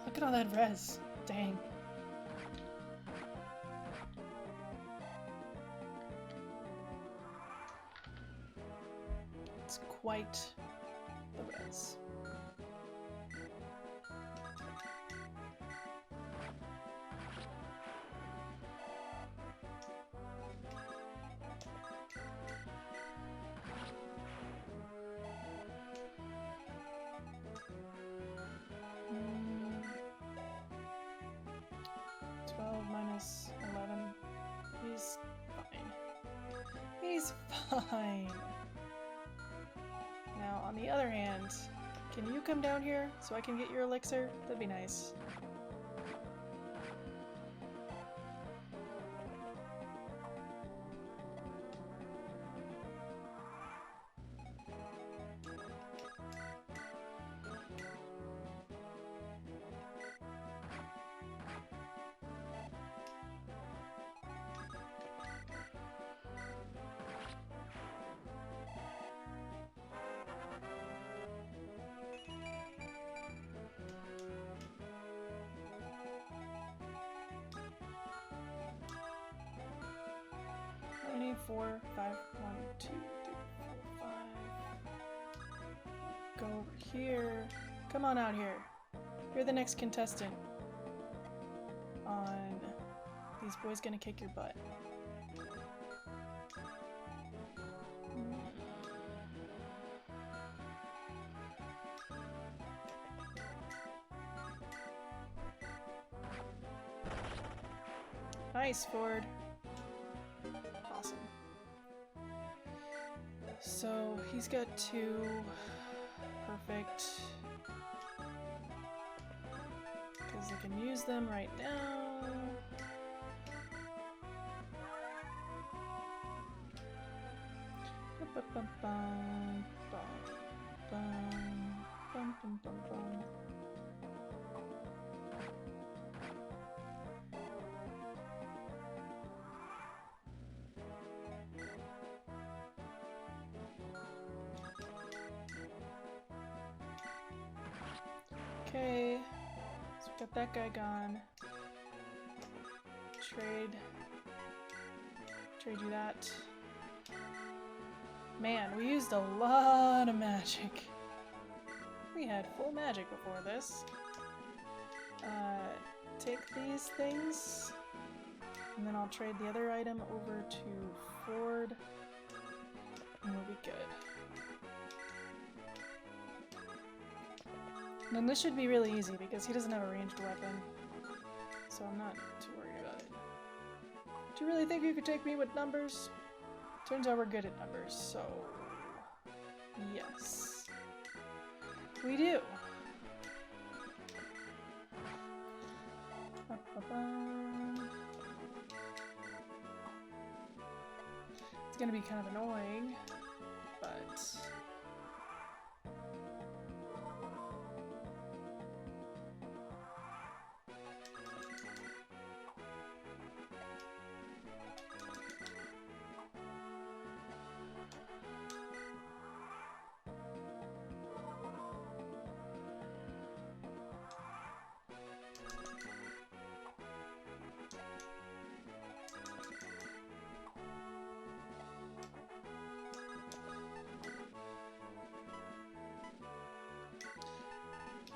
Look at all that res. Dang. It's quite the res. Fine. Now, on the other hand, can you come down here so I can get your elixir? That'd be nice. I need 4, 5, 1, 2, 3, 4, 5. Go over here. Come on out here. You're the next contestant on These Boys Gonna Kick Your Butt. Nice, Ford. Awesome. So he's got 2. Perfect. Because I can use them right now. Bum, bum, bum, bum, bum, bum, bum, bum. Okay, so we got that guy gone. Trade you that. Man, we used a lot of magic. We had full magic before this. Take these things, and then I'll trade the other item over to Ford, and we'll be good. And then this should be really easy because he doesn't have a ranged weapon, so I'm not too worried about it. Do you really think you could take me with numbers? Turns out we're good at numbers, so yes, we do. It's gonna be kind of annoying, but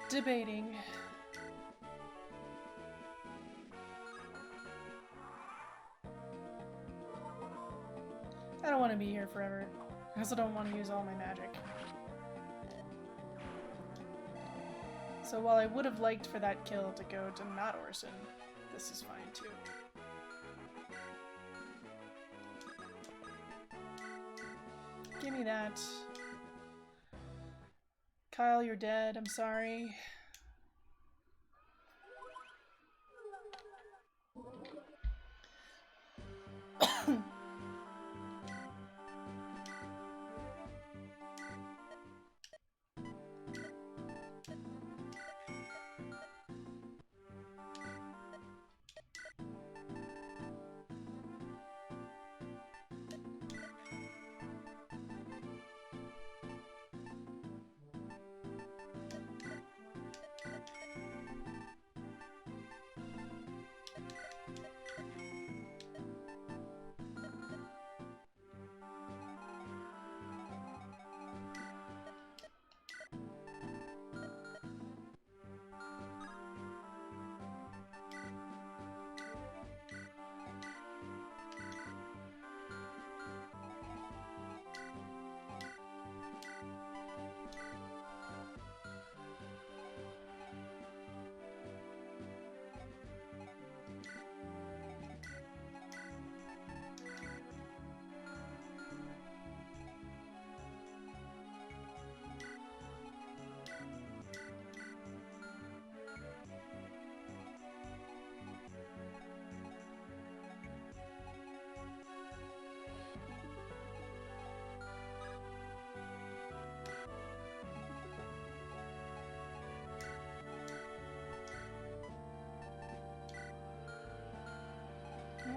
debating. I don't want to be here forever. I also don't want to use all my magic. So while I would have liked for that kill to go to not Orson, this is fine too. Give me that. Kyle, you're dead. I'm sorry.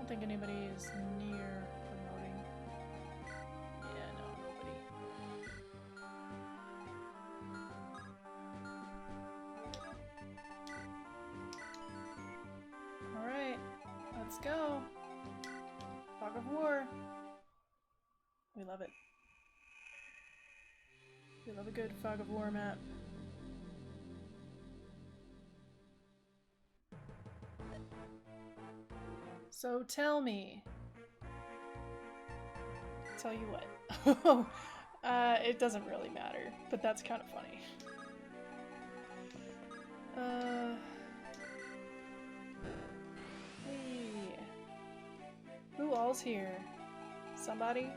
don't think anybody is near promoting. Yeah, no, nobody. Alright, let's go. Fog of War. We love it. We love a good Fog of War map. So tell me. Tell you what. It doesn't really matter, but that's kind of funny. Hey. Who all's here? Somebody?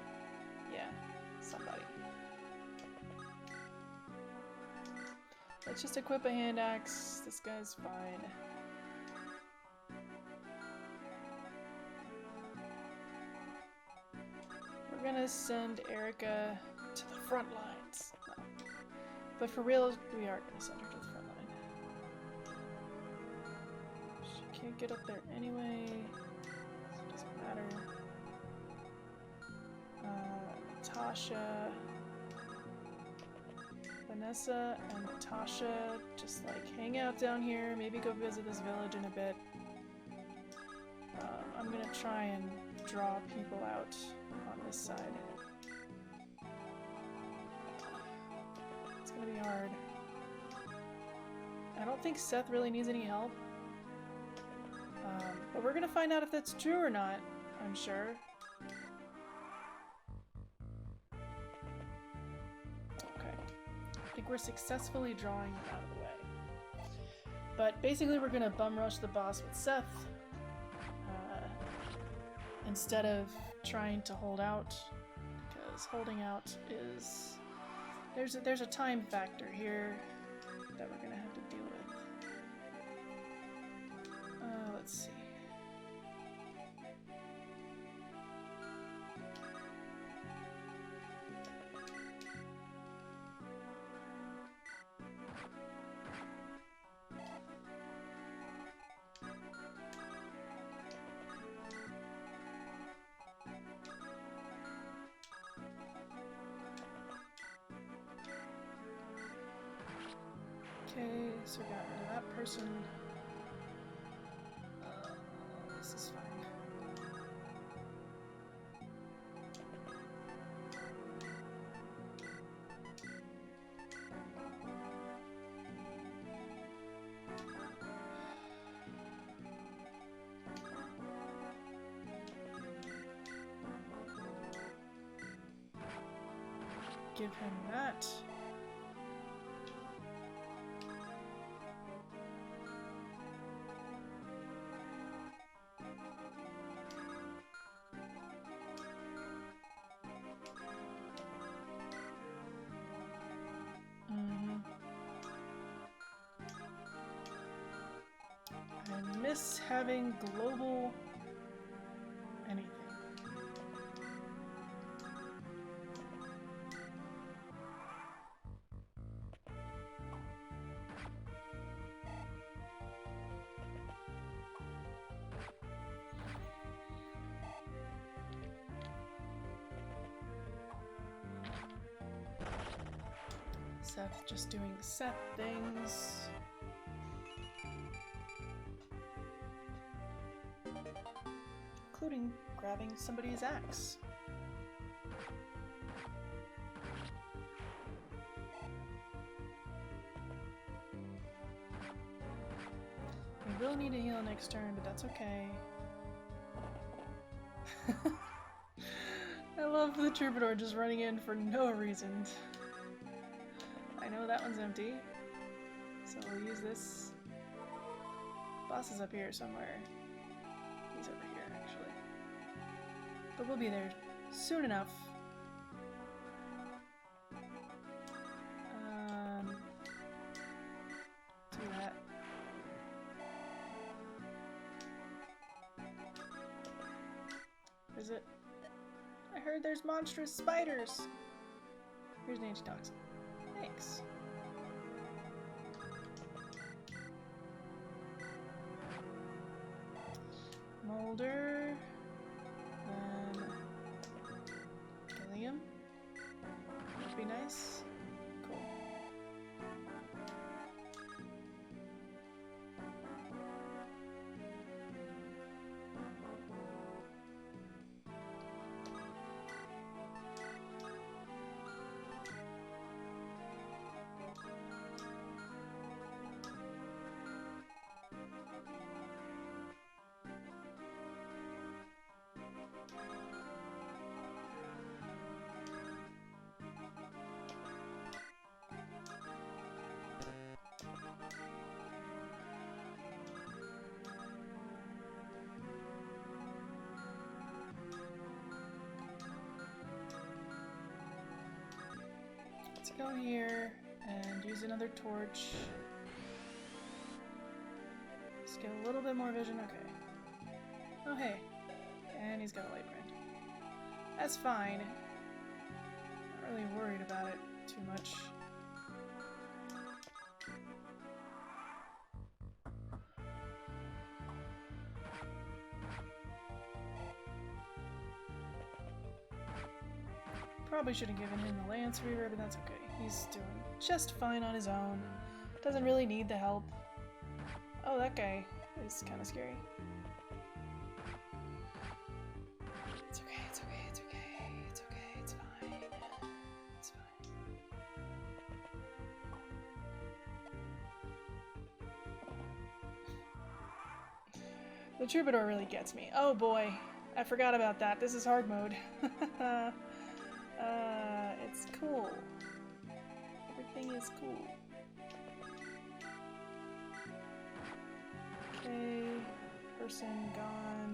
Yeah, somebody. Let's just equip a hand axe. This guy's fine. We're gonna send Erica to the front lines. No. But for real, we are gonna send her to the front line. She can't get up there anyway, so it doesn't matter. Natasha, Vanessa, and Natasha just like hang out down here, maybe go visit this village in a bit. I'm gonna try and draw people out on this side. It's gonna be hard. I don't think Seth really needs any help. But we're gonna find out if that's true or not, I'm sure. Okay. I think we're successfully drawing them out of the way. But basically we're gonna bum rush the boss with Seth. Instead of trying to hold out, because holding out is there's a time factor here that we're gonna have to deal with. Let's see. Okay, so we got rid of that person. This is fine. Give him that. I miss having global anything. Seth just doing Seth things. Including grabbing somebody's axe. We will need to heal next turn, but that's okay. I love the Troubadour just running in for no reason. I know that one's empty, so we'll use this. Boss is up here somewhere. He's over here, actually. But we'll be there soon enough. Do that. Is it? I heard there's monstrous spiders! Here's an antitoxin. Thanks. Molder. then killing him would be nice. Cool. Let's go here and use another torch. Let's get a little bit more vision. Okay. Oh, hey. And he's got a light brand. That's fine. Not really worried about it too much. Probably should have given him the Lance Reaver, but that's okay. He's doing just fine on his own. Doesn't really need the help. Oh, that guy is kind of scary. It's okay, it's okay, it's okay, it's okay, it's fine. It's fine. The Troubadour really gets me. Oh boy, I forgot about that. This is hard mode. It's cool. Everything is cool. Okay, person gone.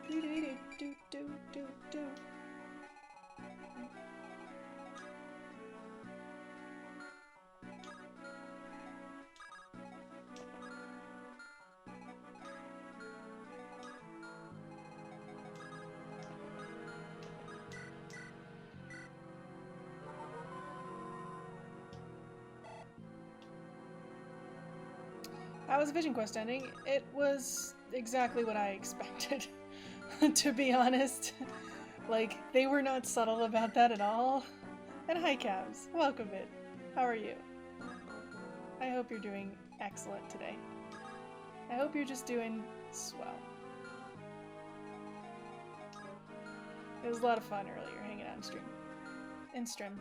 Do do do do do do do. How was Vision Quest ending? It was exactly what I expected, to be honest. Like, they were not subtle about that at all. And hi, Cavs. Welcome it. How are you? I hope you're doing excellent today. I hope you're just doing swell. It was a lot of fun earlier hanging out in stream.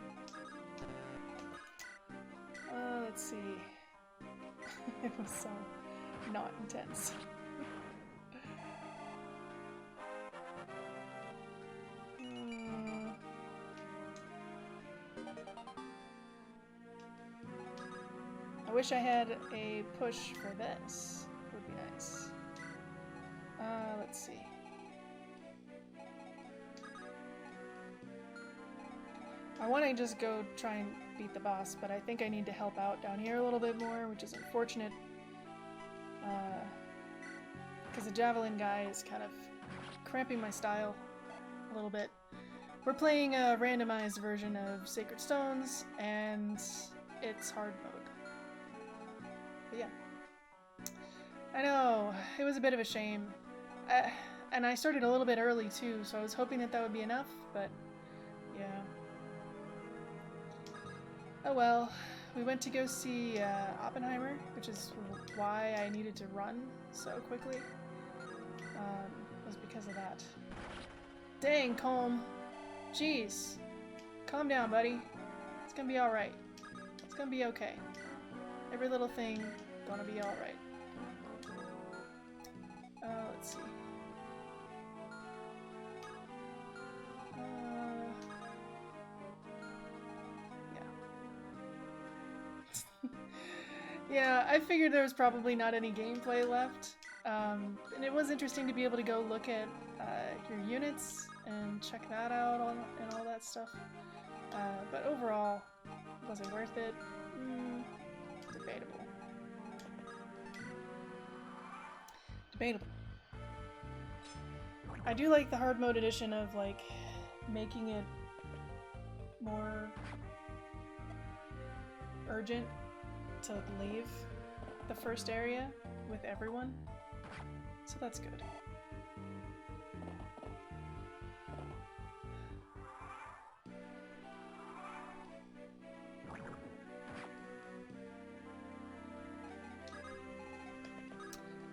Let's see. It was so not intense. I wish I had a push for this. Would be nice. Let's see. I want to just go try and beat the boss, but I think I need to help out down here a little bit more, which is unfortunate. Because the Javelin guy is kind of cramping my style a little bit. We're playing a randomized version of Sacred Stones, and it's hard mode. But yeah. I know, it was a bit of a shame. And I started a little bit early too, so I was hoping that that would be enough, but yeah. Oh well, we went to go see Oppenheimer, which is why I needed to run so quickly. Was because of that. Dang, Colm. Jeez. Calm down, buddy. It's gonna be alright. It's gonna be okay. Every little thing gonna be alright. Let's see. Yeah, I figured there was probably not any gameplay left, and it was interesting to be able to go look at your units and check that out and all that stuff. But overall, was it worth it? Debatable. Debatable. I do like the hard mode edition of like making it more urgent to leave the first area with everyone, so that's good.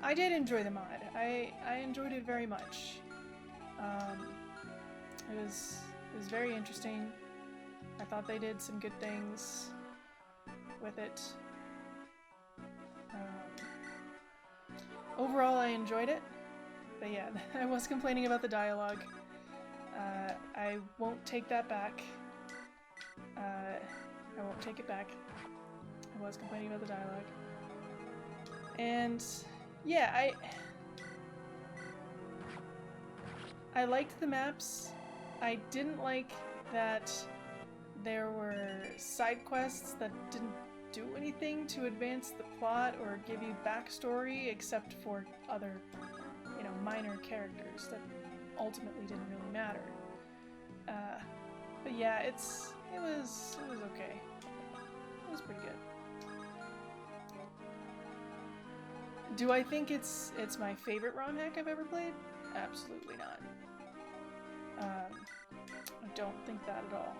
I did enjoy the mod. I enjoyed it very much. It was very interesting. I thought they did some good things with it. Overall, I enjoyed it. But yeah, I was complaining about the dialogue. I won't take that back. I won't take it back. I was complaining about the dialogue. And yeah, I liked the maps. I didn't like that there were side quests that didn't do anything to advance the plot or give you backstory except for other, you know, minor characters that ultimately didn't really matter. But yeah, it was okay. It was pretty good. Do I think it's my favorite ROM hack I've ever played? Absolutely not. I don't think that at all.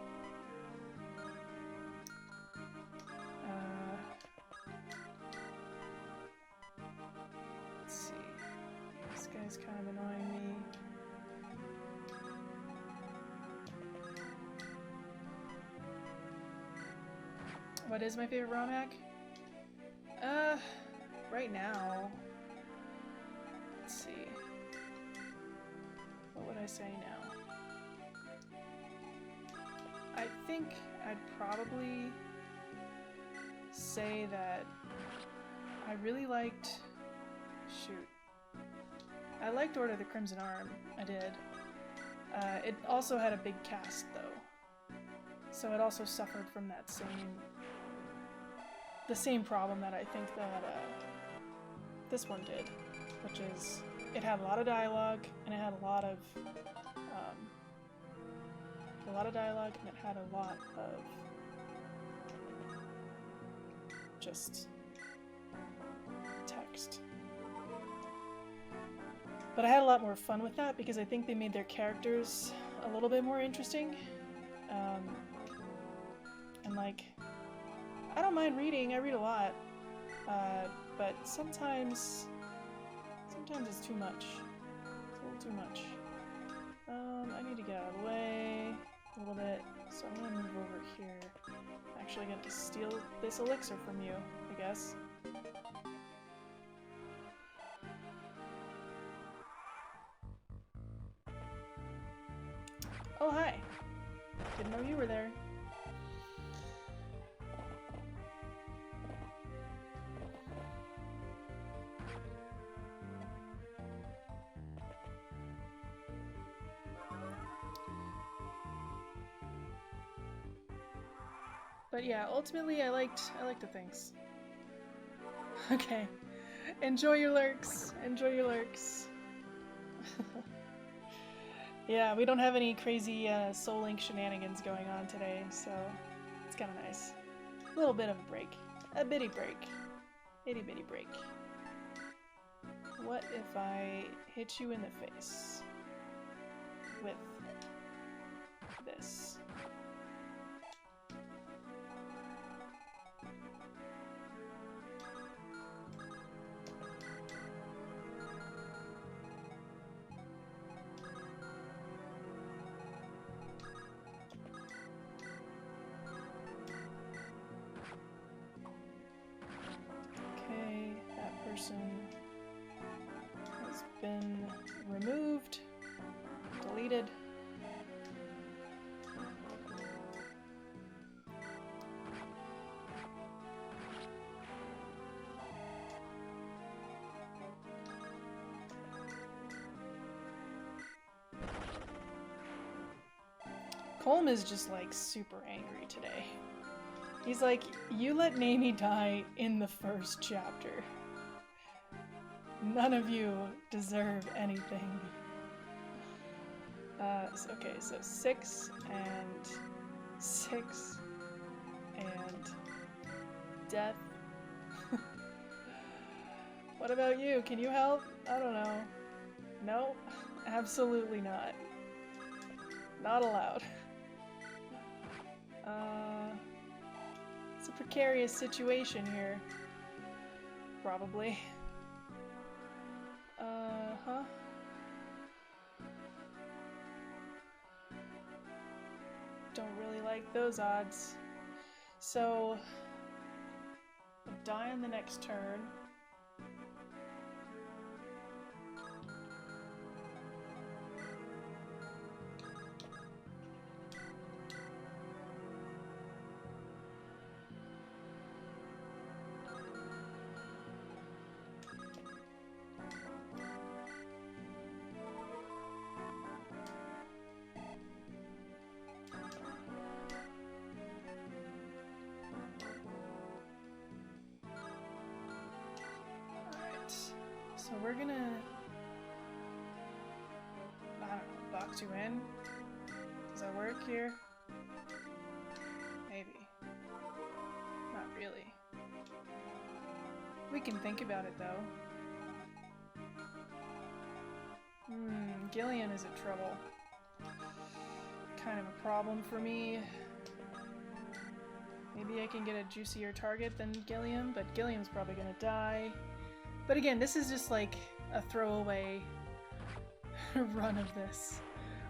Let's see. This guy's kind of annoying me. What is my favorite ROM hack? Right now, let's see. What would I say now? I think I'd probably say that I really liked... Shoot. I liked Order of the Crimson Arm. I did. It also had a big cast, though. So it also suffered from that the same problem that I think that this one did, which is it had a lot of dialogue and it had a lot of just text. But I had a lot more fun with that because I think they made their characters a little bit more interesting. And like, I don't mind reading, I read a lot, but sometimes it's too much. It's a little too much. I need to get out of the way a little bit, so I'm gonna move over here. I'm actually gonna steal this elixir from you, I guess. Oh, hi! Didn't know you were there. But yeah, ultimately I liked the things. Okay. Enjoy your lurks. Enjoy your lurks. Yeah, we don't have any crazy Soul Link shenanigans going on today, so it's kind of nice. A little bit of a break. A bitty break. Itty bitty break. What if I hit you in the face with this? Has been removed, deleted. Colm is just like super angry today. He's like, you let Naimi die in the first chapter. None of you deserve anything. Okay, so 6 and 6 and death. What about you? Can you help? I don't know. No, absolutely not. Not allowed. It's a precarious situation here. Probably. Uh-huh. Don't really like those odds. So, I'll die on the next turn. So we're gonna, I don't know, box you in? Does that work here? Maybe. Not really. We can think about it though. Gillian is in trouble. Kind of a problem for me. Maybe I can get a juicier target than Gilliam, but Gilliam's probably gonna die. But again, this is just like a throwaway run of this.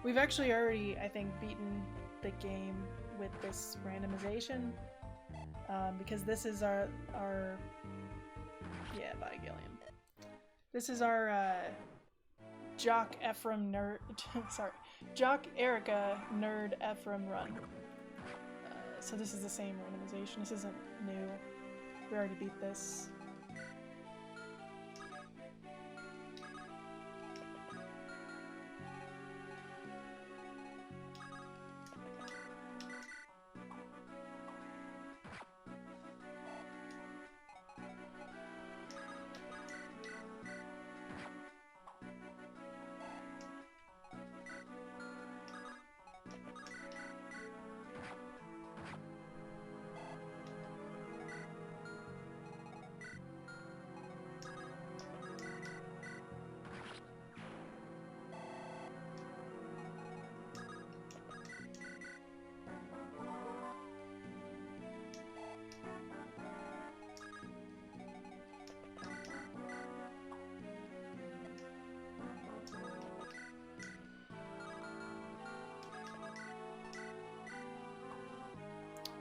We've actually already, I think, beaten the game with this randomization. Because this is our yeah, bye Gilliam. This is our Jock Ephraim nerd, sorry, Jock Erica nerd Ephraim run. So this is the same randomization. This isn't new. We already beat this.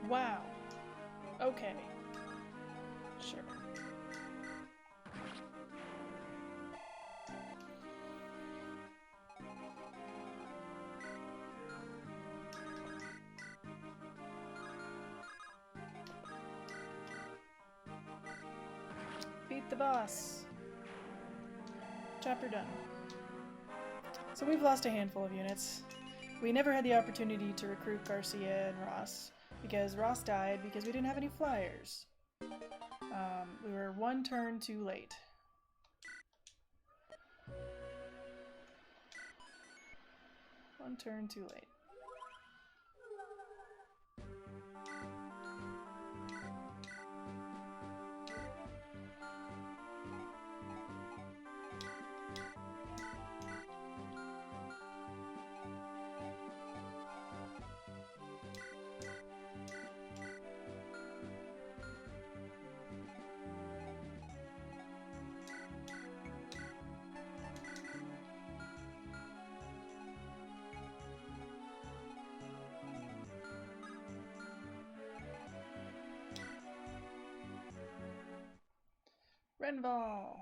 Wow. Okay. Sure. Beat the boss. Chapter done. So we've lost a handful of units. We never had the opportunity to recruit Garcia and Ross, because Ross died because we didn't have any flyers. We were one turn too late. One turn too late. Renval!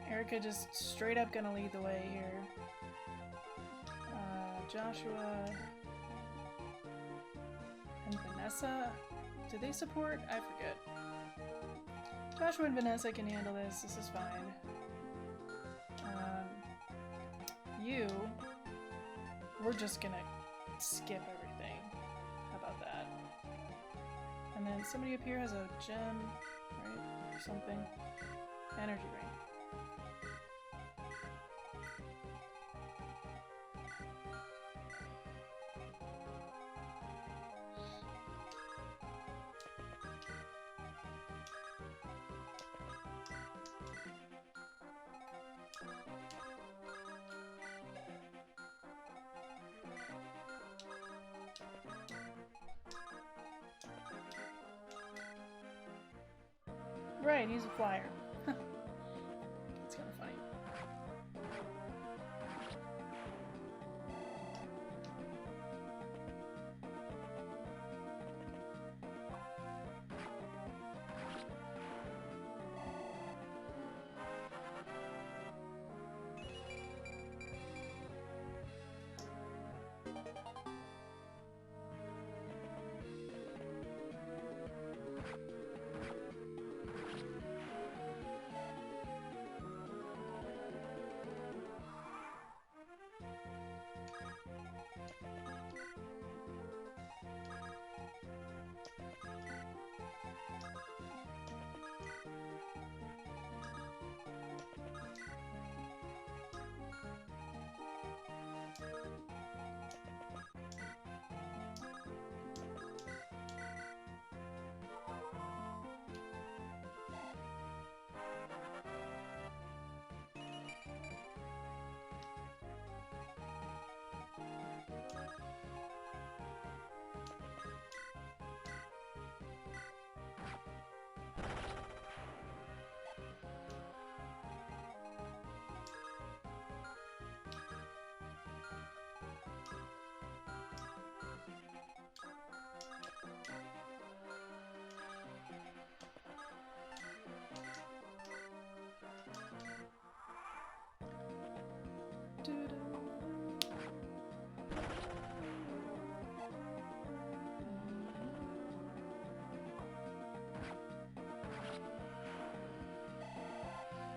Erica just straight up gonna lead the way here. Joshua and Vanessa, do they support? I forget. Joshua and Vanessa can handle this. This is fine. You, we're just gonna skip everything. How about that? And then somebody up here has a gem, right? Or something. Energy ring. Right, he's a flyer. It's kind of funny.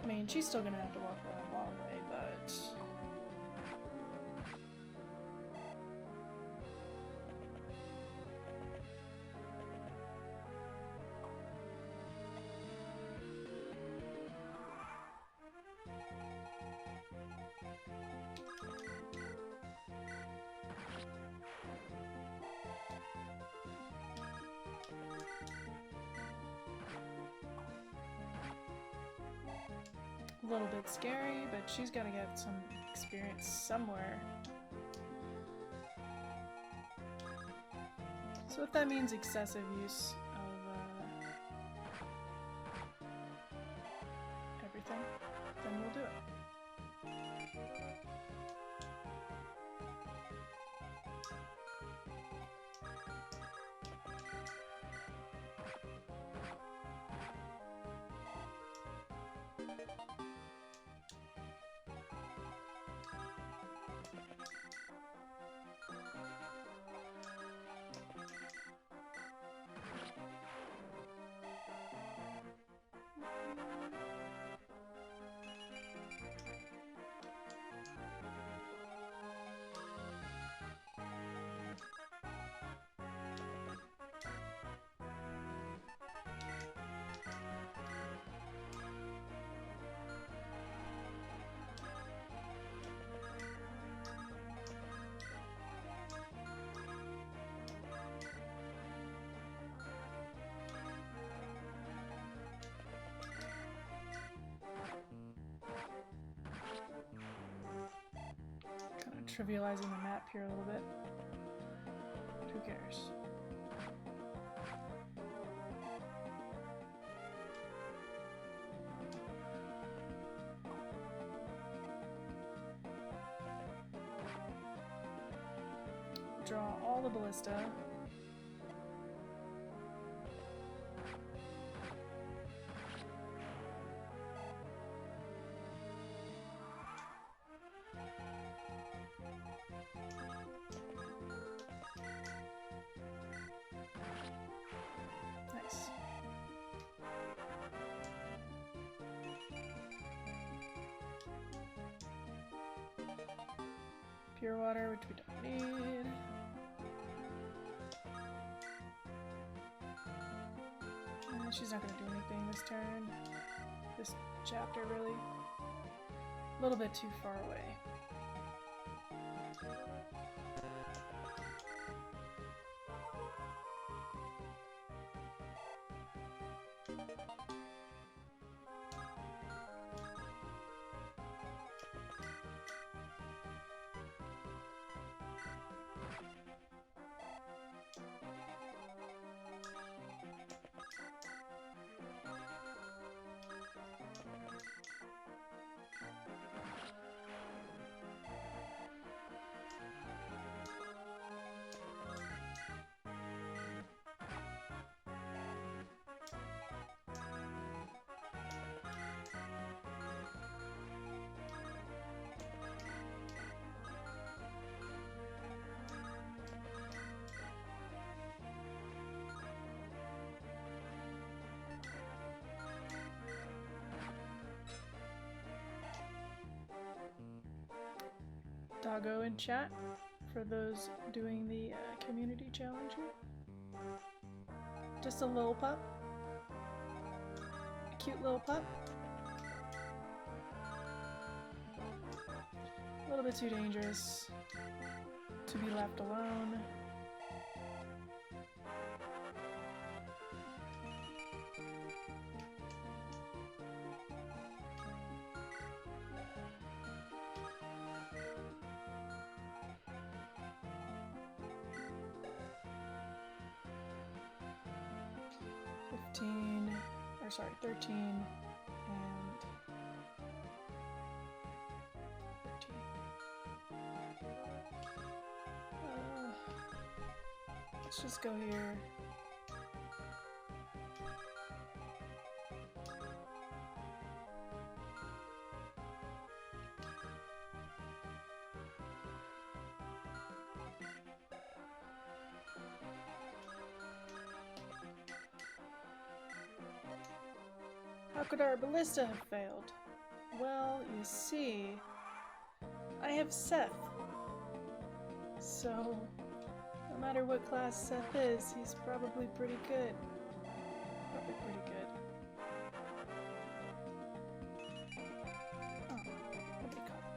I mean, she's still gonna have to walk around a long way, but... a little bit scary, but she's got to get some experience somewhere. So if that means excessive use of everything, then we'll do it. Trivializing the map here a little bit. But who cares? Draw all the ballista. Pure water, which we don't need. She's not going to do anything this turn. This chapter, really. A little bit too far away. Chicago in chat for those doing the community challenge here. Just a little pup. A cute little pup. A little bit too dangerous to be left alone. Sorry, 13 and 13. Let's just go here. How could our ballista have failed? Well, you see, I have Seth. So, no matter what class Seth is, he's probably pretty good. Probably pretty good. Oh, nobody caught.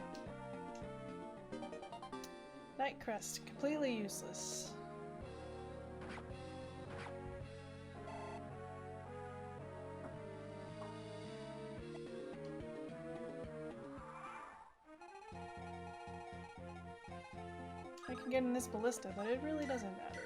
Nightcrest, completely useless. I can get in this ballista, but it really doesn't matter.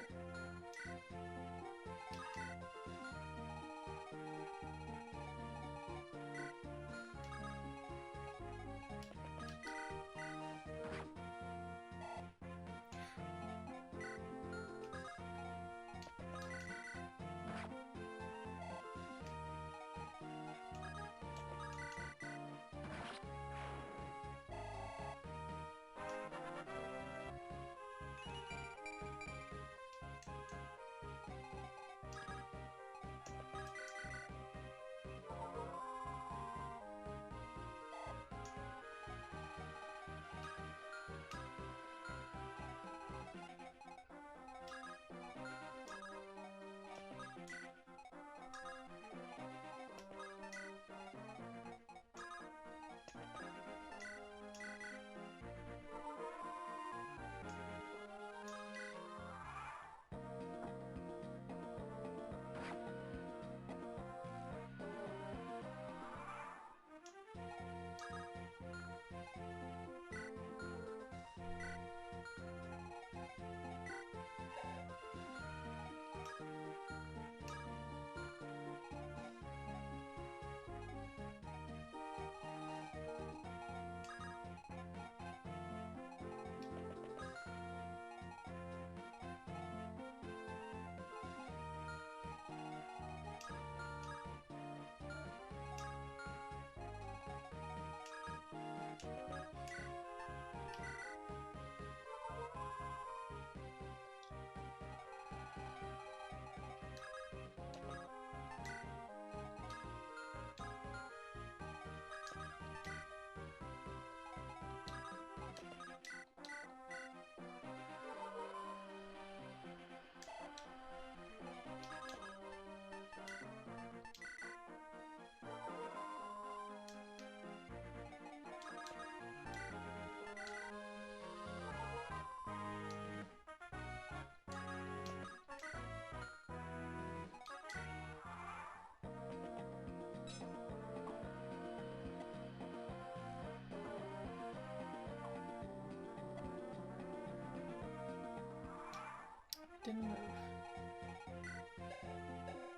Didn't move.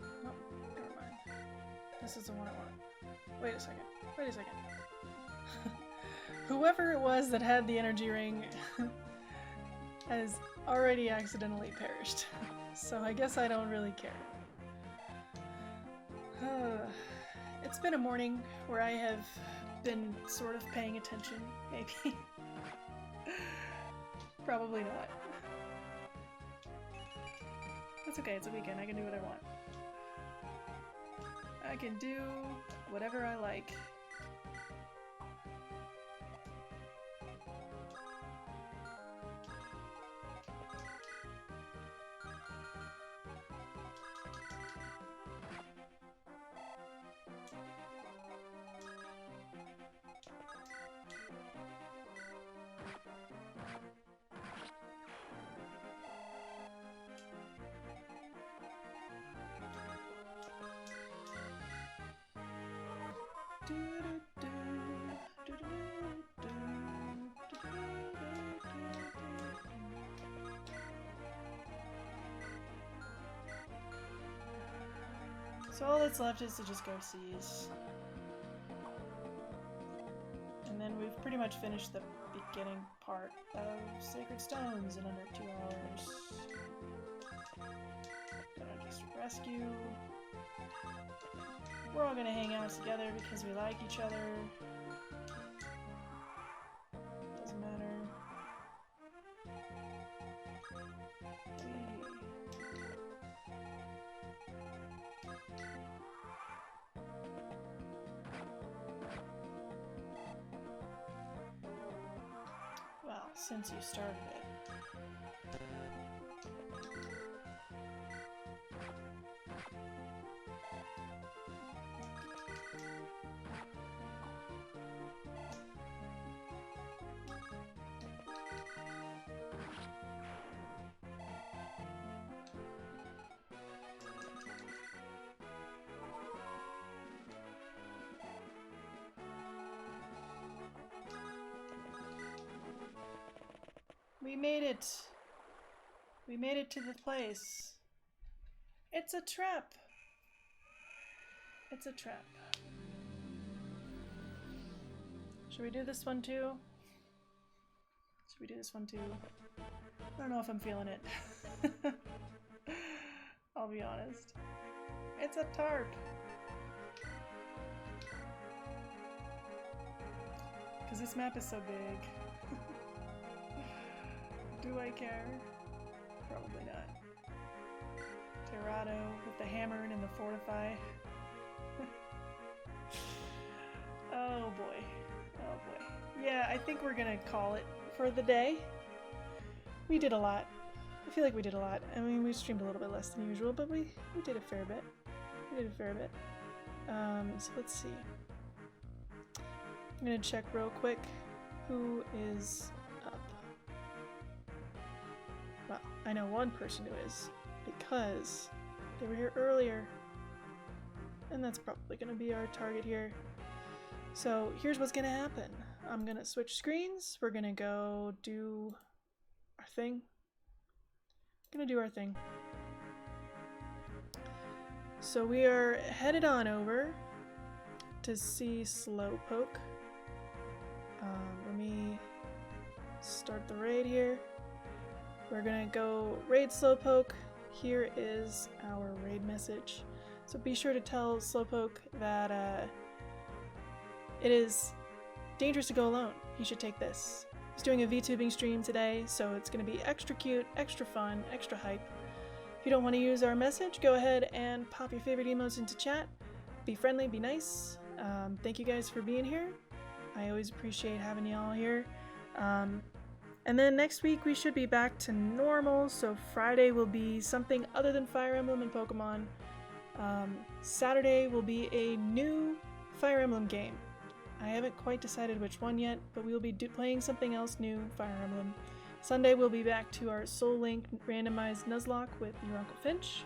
Oh, never mind. This is the one I want. Wait a second. Wait a second. Whoever it was that had the energy ring has already accidentally perished. So I guess I don't really care. It's been a morning where I have been sort of paying attention, maybe. Probably not. That's okay, it's a weekend, I can do what I want. I can do whatever I like. So all that's left is to just go seize. And then we've pretty much finished the beginning part of Sacred Stones in under 2 hours. Gonna just rescue. We're all gonna hang out together because we like each other. Doesn't matter. Well, since you started it. We made it! We made it to the place. It's a trap! It's a trap. Should we do this one too? Should we do this one too? I don't know if I'm feeling it. I'll be honest. It's a tarp! Because this map is so big. Do I care? Probably not. Terrado with the hammer and the fortify. Oh boy. Oh boy. Yeah, I think we're gonna call it for the day. We did a lot. I feel like we did a lot. I mean, we streamed a little bit less than usual, but we did a fair bit. We did a fair bit. So let's see. I'm gonna check real quick who is up. Well, I know one person who is, because they were here earlier. And that's probably going to be our target here. So here's what's going to happen. I'm going to switch screens. We're going to go do our thing. Going to do our thing. So we are headed on over to see Slowpoke. Let me start the raid here. We're gonna go raid Slowpoke. Here is our raid message. So be sure to tell Slowpoke that it is dangerous to go alone. He should take this. He's doing a VTubing stream today, so it's gonna be extra cute, extra fun, extra hype. If you don't want to use our message, go ahead and pop your favorite emotes into chat. Be friendly, be nice. Thank you guys for being here. I always appreciate having y'all here. And then next week we should be back to normal, so Friday will be something other than Fire Emblem and Pokemon. Saturday will be a new Fire Emblem game. I haven't quite decided which one yet, but we will be playing something else new, Fire Emblem. Sunday we'll be back to our Soul Link randomized Nuzlocke with your Uncle Finch.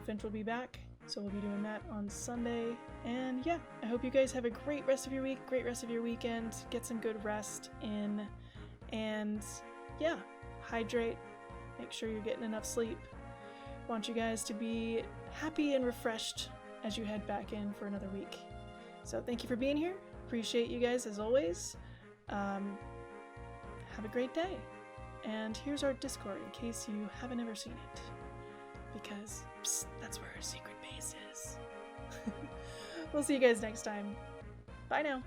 Finch will be back, so we'll be doing that on Sunday. And yeah, I hope you guys have a great rest of your week, great rest of your weekend, get some good rest in. And yeah, hydrate, make sure you're getting enough sleep. Want you guys to be happy and refreshed as you head back in for another week. So thank you for being here. Appreciate you guys as always. Have a great day. And here's our Discord in case you haven't ever seen it. Because psst, that's where our secret base is. We'll see you guys next time. Bye now.